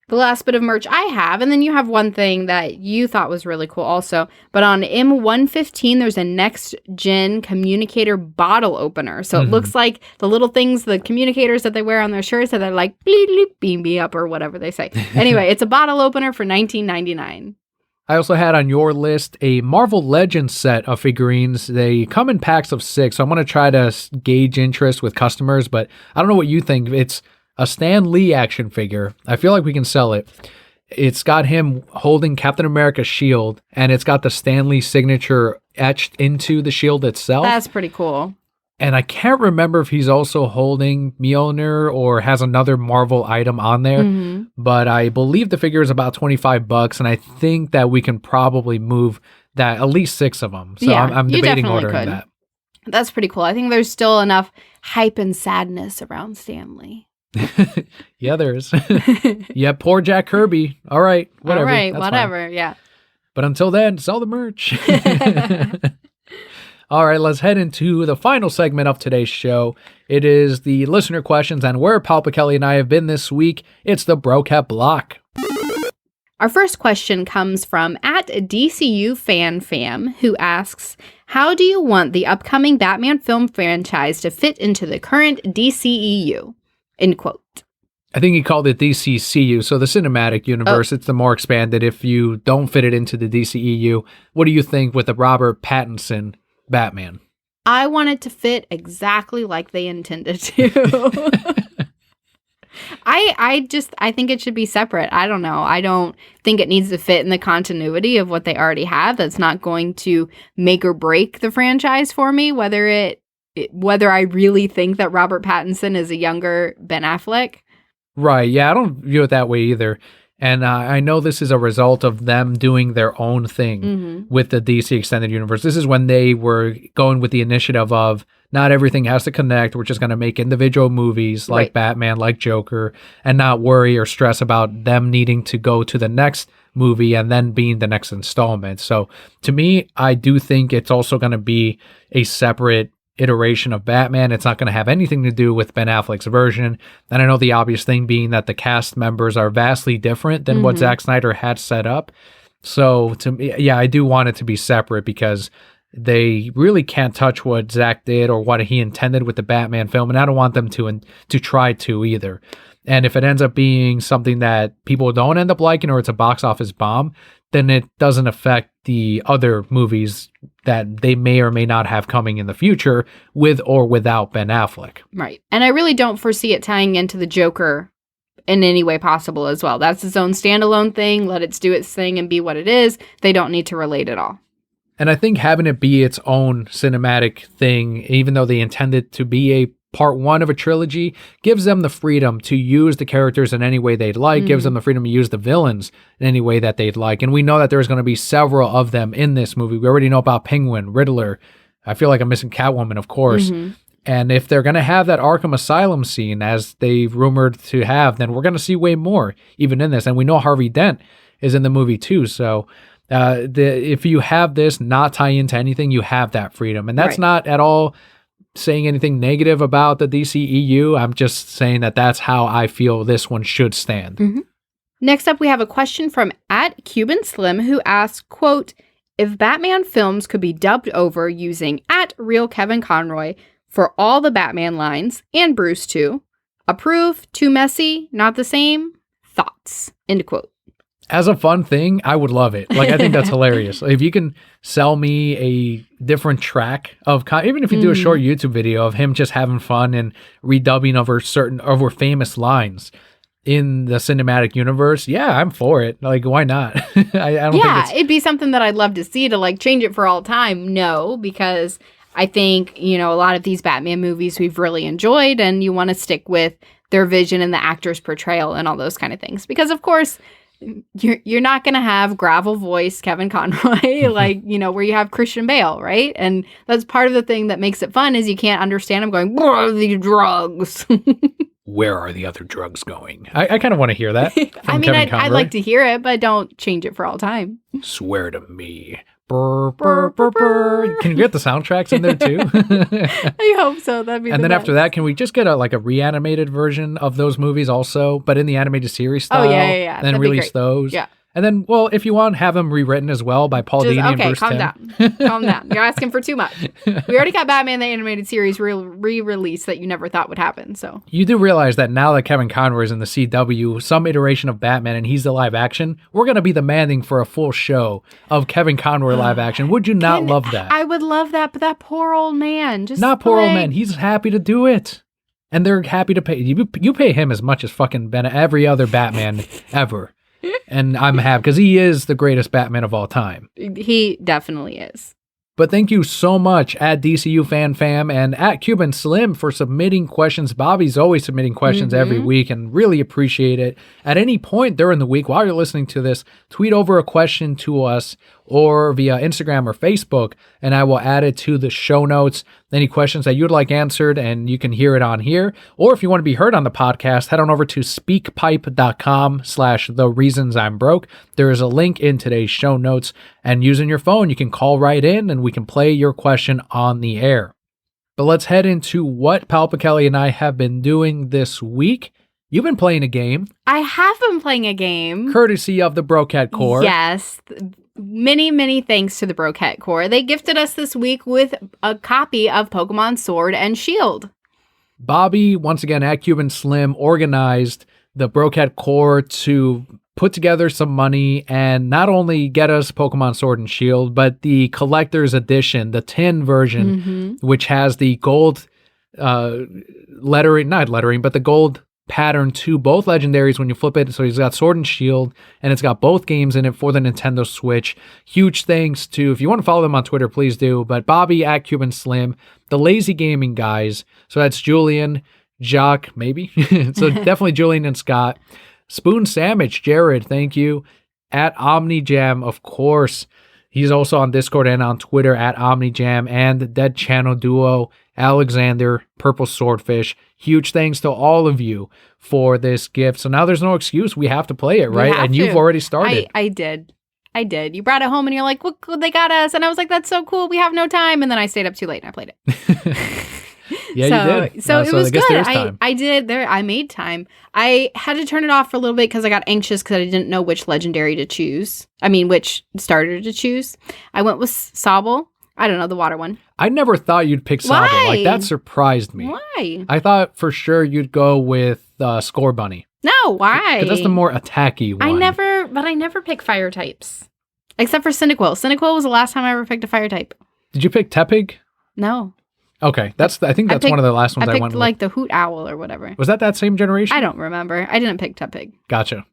The last bit of merch I have, and then you have one thing that you thought was really cool also, but on M115, there's a next-gen communicator bottle opener. So it looks like the little things, the communicators that they wear on their shirts, that they're like, bleep, bleep, beam me up, or whatever they say. Anyway, it's a bottle opener for $19.99. I also had on your list a Marvel Legends set of figurines. They come in packs of 6, so I'm going to try to gauge interest with customers, but I don't know what you think. It's a Stan Lee action figure. I feel like we can sell it. It's got him holding Captain America's shield, and it's got the Stan Lee signature etched into the shield itself. That's pretty cool. And I can't remember if he's also holding Mjolnir or has another Marvel item on there, but I believe the figure is about $25, and I think that we can probably move that, at least 6 of them. So yeah, I'm debating ordering that. That's pretty cool. I think there's still enough hype and sadness around Stan Lee. Yeah, there is. Yeah, poor Jack Kirby. All right, whatever. All right, that's whatever, fine. Yeah. But until then, sell the merch. All right, let's head into the final segment of today's show. It is the listener questions, and where Papa Kelly and I have been this week, it's the Brocat Block. Our first question comes from @DCUFanFam, who asks, how do you want the upcoming Batman film franchise to fit into the current DCEU? End quote. I think he called it DCCU, so the cinematic universe. It's the more expanded. If you don't fit it into the DCEU, what do you think with the Robert Pattinson Batman? I want it to fit exactly like they intended to. I think it should be separate. I don't know. I don't think it needs to fit in the continuity of what they already have. That's not going to make or break the franchise for me, whether I really think that Robert Pattinson is a younger Ben Affleck. Right. Yeah, I don't view it that way either. And I know this is a result of them doing their own thing with the DC Extended Universe. This is when they were going with the initiative of not everything has to connect. We're just going to make individual movies like Batman, like Joker, and not worry or stress about them needing to go to the next movie and then being the next installment. So to me, I do think it's also going to be a separate iteration of Batman. It's not going to have anything to do with Ben Affleck's version. And I know the obvious thing being that the cast members are vastly different than what Zack Snyder had set up. So to me, yeah, I do want it to be separate, because they really can't touch what Zack did or what he intended with the Batman film. And I don't want them to try to either. And if it ends up being something that people don't end up liking, or it's a box office bomb, then it doesn't affect the other movies that they may or may not have coming in the future with or without Ben Affleck. Right. And I really don't foresee it tying into the Joker in any way possible as well. That's its own standalone thing. Let it do its thing and be what it is. They don't need to relate at all. And I think having it be its own cinematic thing, even though they intended to be a part 1 of a trilogy, gives them the freedom to use the characters in any way they'd like, gives them the freedom to use the villains in any way that they'd like. And we know that there's going to be several of them in this movie. We already know about Penguin, Riddler. I feel like I'm missing Catwoman, of course. And if they're going to have that Arkham Asylum scene, as they've rumored to have, then we're going to see way more even in this. And we know Harvey Dent is in the movie too. So if you have this not tie into anything, you have that freedom. And that's not at all saying anything negative about the DCEU. I'm just saying that that's how I feel this one should stand. Next up, we have a question from @CubanSlim, who asks, quote, if Batman films could be dubbed over using @RealKevinConroy for all the Batman lines, and Bruce too, Approve, too messy, not the same, thoughts, end quote. As a fun thing, I would love it. Like, I think that's hilarious. If you can sell me a different track of, even if you do a short YouTube video of him just having fun and redubbing over famous lines in the cinematic universe, yeah, I'm for it. Like, why not? I don't think it'd be something that I'd love to see. To like change it for all time. No, because I think, a lot of these Batman movies we've really enjoyed, and you want to stick with their vision and the actor's portrayal and all those kind of things. Because of course, you're not going to have gravel voice Kevin Conroy, like, where you have Christian Bale, right? And that's part of the thing that makes it fun is you can't understand him going, "Where are the drugs?" Where are the other drugs going? I kind of want to hear that. I mean, I'd like to hear it, but don't change it for all time. Swear to me. Brr, brr, brr, brr. Can you get the soundtracks in there too? I hope so. That'd be. And then after that, can we just get a reanimated version of those movies also, but in the animated series style? Oh yeah. And then release those. Yeah. And then, well, if you want, have them rewritten as well by Paul Dini and Bruce Timm. Calm down. You're asking for too much. We already got Batman the Animated Series re-release that you never thought would happen. So you do realize that now that Kevin Conroy is in the CW, some iteration of Batman, and he's the live action, we're going to be demanding for a full show of Kevin Conroy live action. Would you not love that? I would love that, but that poor old man. Not poor old man. He's happy to do it. And they're happy to pay. You pay him as much as fucking every other Batman ever. And I'm happy because he is the greatest Batman of all time. He definitely is. But thank you so much at DCU Fan Fam and at Cuban Slim for submitting questions. Bobby's always submitting questions every week and really appreciate it. At any point during the week while you're listening to this, tweet over a question to us or via Instagram or Facebook, and I will add it to the show notes. Any questions that you'd like answered, and you can hear it on here. Or if you want to be heard on the podcast, head on over to speakpipe.com/thereasonsimBroke. There is a link in today's show notes, and using your phone, you can call right in and we can play your question on the air. But let's head into what Kelli and I have been doing this week. You've been playing a game. I have been playing a game. Courtesy of the Brocat Corps. Yes. Many, many thanks to the Brocat Corps. They gifted us this week with a copy of Pokemon Sword and Shield. Bobby, once again, at Cuban Slim, organized the Brocat Corps to put together some money and not only get us Pokemon Sword and Shield, but the collector's edition, the tin version, which has the gold the gold pattern to both legendaries when you flip it. So he's got Sword and Shield, and it's got both games in it for the Nintendo Switch. Huge thanks to, if you want to follow them on Twitter, please do. But Bobby at Cuban Slim, the Lazy Gaming guys. So that's Julian, Jacques, maybe. So definitely Julian and Scott. Spoon Sandwich, Jared, thank you. At OmniJam, of course. He's also on Discord and on Twitter at OmniJam, and Dead Channel Duo, Alexander, Purple Swordfish. Huge thanks to all of you for this gift. So now there's no excuse. We have to play it, right? And you've already started. I did. You brought it home and you're like, look, they got us. And I was like, that's so cool. We have no time. And then I stayed up too late and I played it. Yeah, you did. So it was good. I did. I made time. I had to turn it off for a little bit because I got anxious because I didn't know which legendary to choose. Which starter to choose. I went with Sobble. I don't know, the water one. I never thought you'd pick Sobble. Why? Like, that surprised me. Why? I thought for sure you'd go with Score Bunny. No, why? Because that's the more attacky one. I never pick fire types. Except for Cyndaquil. Cyndaquil was the last time I ever picked a fire type. Did you pick Tepig? No. Okay, I think that's one of the last ones I went with. Like the Hoot Owl or whatever. Was that same generation? I don't remember. I didn't pick Tepig. Gotcha.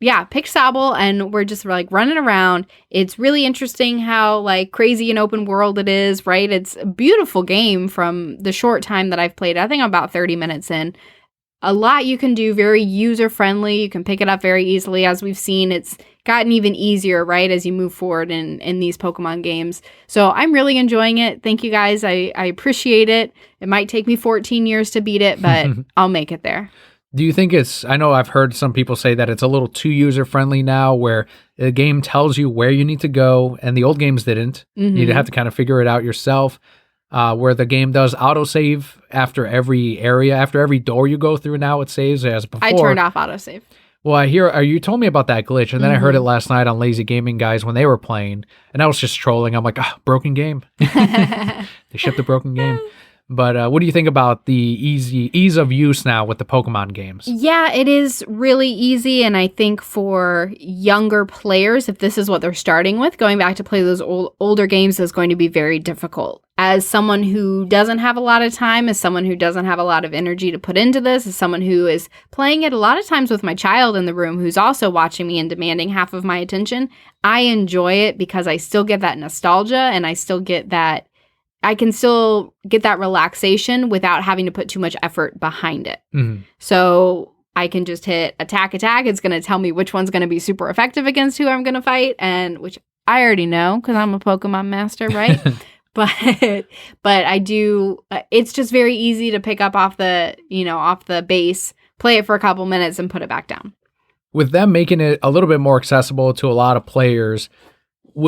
Yeah, pick Sobble, and we're just like running around. It's really interesting how like crazy and open world it is, right? It's a beautiful game from the short time that I've played. I think I'm about 30 minutes in. A lot you can do, very user-friendly. You can pick it up very easily. As we've seen, it's gotten even easier, right, as you move forward in these Pokemon games. So I'm really enjoying it. Thank you, guys. I appreciate it. It might take me 14 years to beat it, but I'll make it there. Do you think I know I've heard some people say that it's a little too user-friendly now, where the game tells you where you need to go, and the old games didn't. You'd have to kind of figure it out yourself. Where the game does autosave after every area, after every door you go through now it saves, as before. I turned off autosave. Well, you told me about that glitch, and then I heard it last night on Lazy Gaming Guys when they were playing, and I was just trolling. I'm like, broken game. They shipped a broken game. But what do you think about the ease of use now with the Pokemon games? Yeah, it is really easy. And I think for younger players, if this is what they're starting with, going back to play those older games is going to be very difficult. As someone who doesn't have a lot of time, as someone who doesn't have a lot of energy to put into this, as someone who is playing it a lot of times with my child in the room who's also watching me and demanding half of my attention, I enjoy it because I still get that nostalgia and I can still get that relaxation without having to put too much effort behind it. Mm-hmm. So I can just hit attack. It's going to tell me which one's going to be super effective against who I'm going to fight, and which I already know because I'm a Pokemon master, right? But I do. It's just very easy to pick up off the base, play it for a couple minutes, and put it back down. With them making it a little bit more accessible to a lot of players,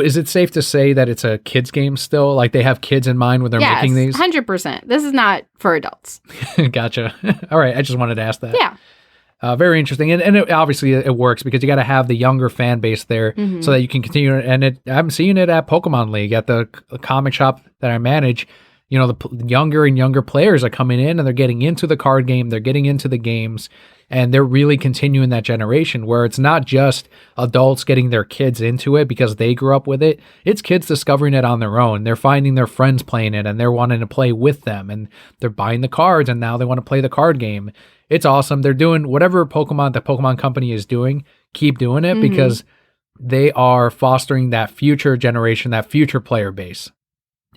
is it safe to say that it's a kids game still? Like they have kids in mind when they're making these? 100%. This is not for adults. Gotcha. All right. I just wanted to ask that. Yeah. Very interesting. And obviously it works because you got to have the younger fan base there so that you can continue. And I'm seeing it at Pokemon League, at the comic shop that I manage. You know, the younger and younger players are coming in and they're getting into the card game. They're getting into the games. And they're really continuing that generation where it's not just adults getting their kids into it because they grew up with it. It's kids discovering it on their own. They're finding their friends playing it and they're wanting to play with them. And they're buying the cards and now they want to play the card game. It's awesome. They're doing whatever the Pokemon company is doing. Keep doing it because they are fostering that future generation, that future player base.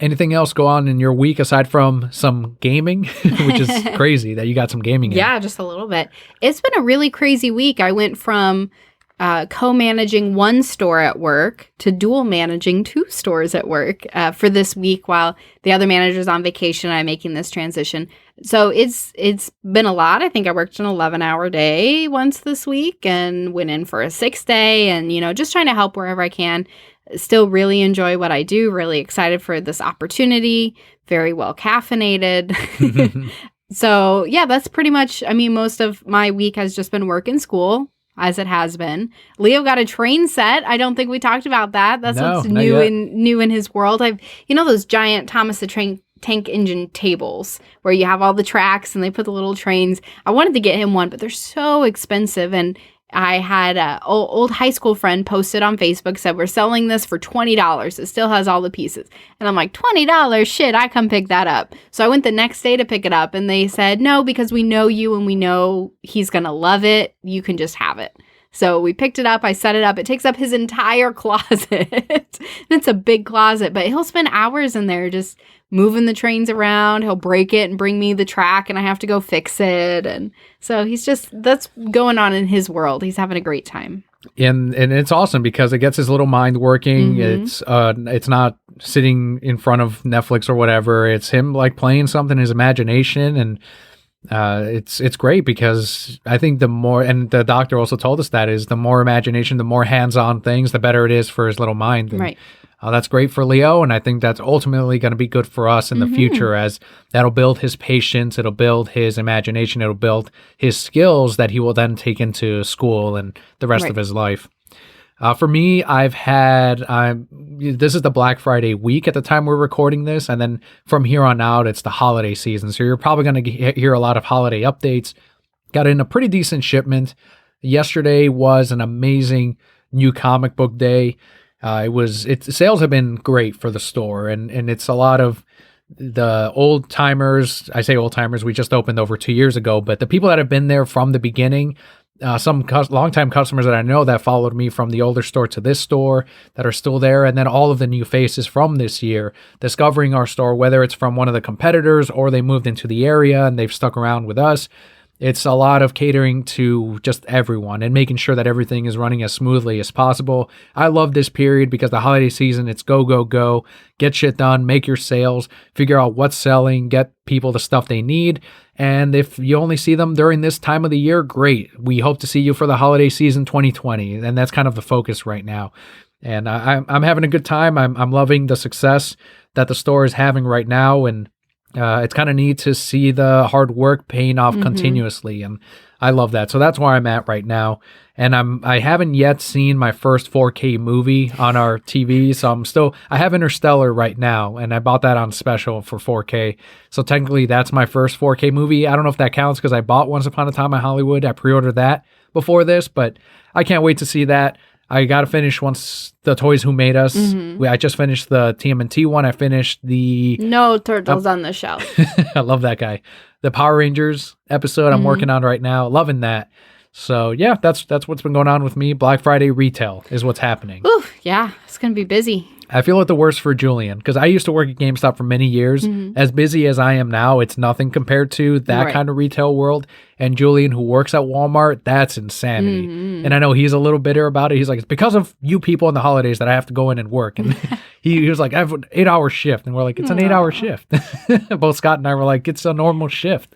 Anything else go on in your week aside from some gaming, which is crazy that you got some gaming in? Yeah, just a little bit. It's been a really crazy week. I went from co-managing one store at work to dual managing two stores at work for this week while the other manager's on vacation. I'm making this transition. So it's been a lot. I think I worked an 11-hour day once this week and went in for a 6th day and, just trying to help wherever I can. Still really enjoy what I do. Really excited for this opportunity. Very well caffeinated. So yeah, that's pretty much, most of my week has just been work and school, as it has been. Leo got a train set. I don't think we talked about that. That's what's new in his world. Those giant Thomas the Tank Engine tables where you have all the tracks and they put the little trains. I wanted to get him one, but they're so expensive. And I had an old high school friend posted on Facebook, said, we're selling this for $20. It still has all the pieces. And I'm like, $20? Shit, I come pick that up. So I went the next day to pick it up and they said, no, because we know you and we know he's going to love it. You can just have it. So we picked it up. I set it up. It takes up his entire closet. It's a big closet, but he'll spend hours in there just moving the trains around. He'll break it and bring me the track and I have to go fix it. And so that's going on in his world. He's having a great time. And it's awesome because it gets his little mind working. It's not sitting in front of Netflix or whatever. It's him like playing something, his imagination. And it's great because I think the more, and the doctor also told us that, is the more imagination, the more hands-on things, the better it is for his little mind. And, right. That's great for Leo, and I think that's ultimately going to be good for us in the future, as that'll build his patience, it'll build his imagination, it'll build his skills that he will then take into school and the rest of his life. For me, this is the Black Friday week at the time we're recording this, and then from here on out, it's the holiday season. So you're probably going to hear a lot of holiday updates. Got in a pretty decent shipment. Yesterday was an amazing new comic book day. Sales have been great for the store, and it's a lot of the old timers. I say old timers, we just opened over 2 years ago, but the people that have been there from the beginning. Some longtime customers that I know that followed me from the older store to this store that are still there. And then all of the new faces from this year discovering our store, whether it's from one of the competitors or they moved into the area and they've stuck around with us. It's a lot of catering to just everyone and making sure that everything is running as smoothly as possible. I love this period because the holiday season, it's go, go, go. Get shit done, make your sales, figure out what's selling, get people the stuff they need. And if you only see them during this time of the year, great. We hope to see you for the holiday season 2020. And that's kind of the focus right now. And I'm having a good time. I'm loving the success that the store is having right now. And It's kind of neat to see the hard work paying off continuously, and I love that. So that's where I'm at right now. And I haven't yet seen my first 4K movie on our TV, so I have Interstellar right now, and I bought that on special for 4K. So technically, that's my first 4K movie. I don't know if that counts because I bought Once Upon a Time in Hollywood. I pre-ordered that before this, but I can't wait to see that. I got to finish once the Toys Who Made Us. I just finished the TMNT one. I finished the... No turtles on the shelf. I love that guy. The Power Rangers episode I'm working on right now. Loving that. So yeah, that's what's been going on with me. Black Friday retail is what's happening. Ooh, yeah, it's going to be busy. I feel like the worst for Julian because I used to work at GameStop for many years. As busy as I am now, it's nothing compared to that kind of retail world. And Julian, who works at Walmart, that's insanity. And I know he's a little bitter about it. He's like, it's because of you people in the holidays that I have to go in and work. And he was like, I have an 8-hour shift. And we're like, it's an 8-hour shift. Both Scott and I were like, it's a normal shift.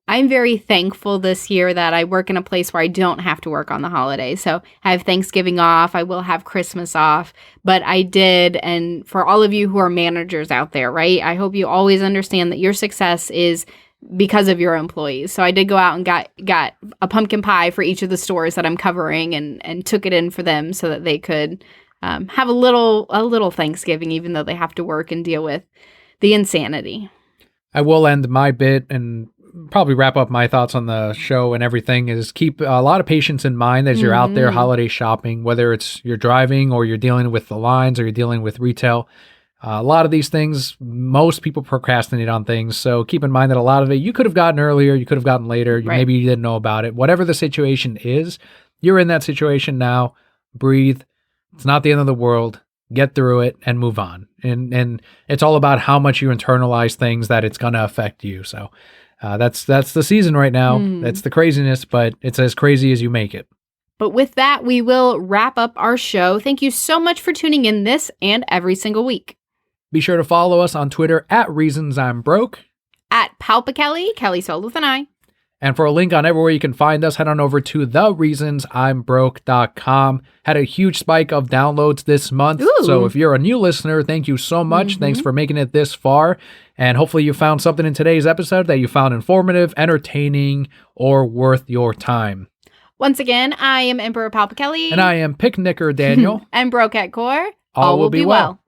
I'm very thankful this year that I work in a place where I don't have to work on the holidays. So I have Thanksgiving off. I will have Christmas off. But I did, and for all of you who are managers out there, right? I hope you always understand that your success is because of your employees. So I did go out and got a pumpkin pie for each of the stores that I'm covering and took it in for them so that they could have a little Thanksgiving, even though they have to work and deal with the insanity. I will end my bit and probably wrap up my thoughts on the show and everything is keep a lot of patience in mind as you're out there holiday shopping, whether it's you're driving or you're dealing with the lines or you're dealing with retail. A lot of these things, most people procrastinate on things. So keep in mind that a lot of it you could have gotten earlier, you could have gotten later. Maybe you didn't know about it. Whatever the situation is, you're in that situation now. Breathe. It's not the end of the world. Get through it and move on. And it's all about how much you internalize things that it's going to affect you. So that's the season right now. That's the craziness, but it's as crazy as you make it. But with that, we will wrap up our show. Thank you so much for tuning in this and every single week. Be sure to follow us on Twitter at Reasons I'm Broke. At Palpa Kelly spelled with an I. And for a link on everywhere you can find us, head on over to thereasonsimbroke.com. Had a huge spike of downloads this month. Ooh. So if you're a new listener, thank you so much. Thanks for making it this far. And hopefully you found something in today's episode that you found informative, entertaining, or worth your time. Once again, I am Emperor Palpa Kelly. And I am Picnicker Daniel. And Broke at Core. All will be well.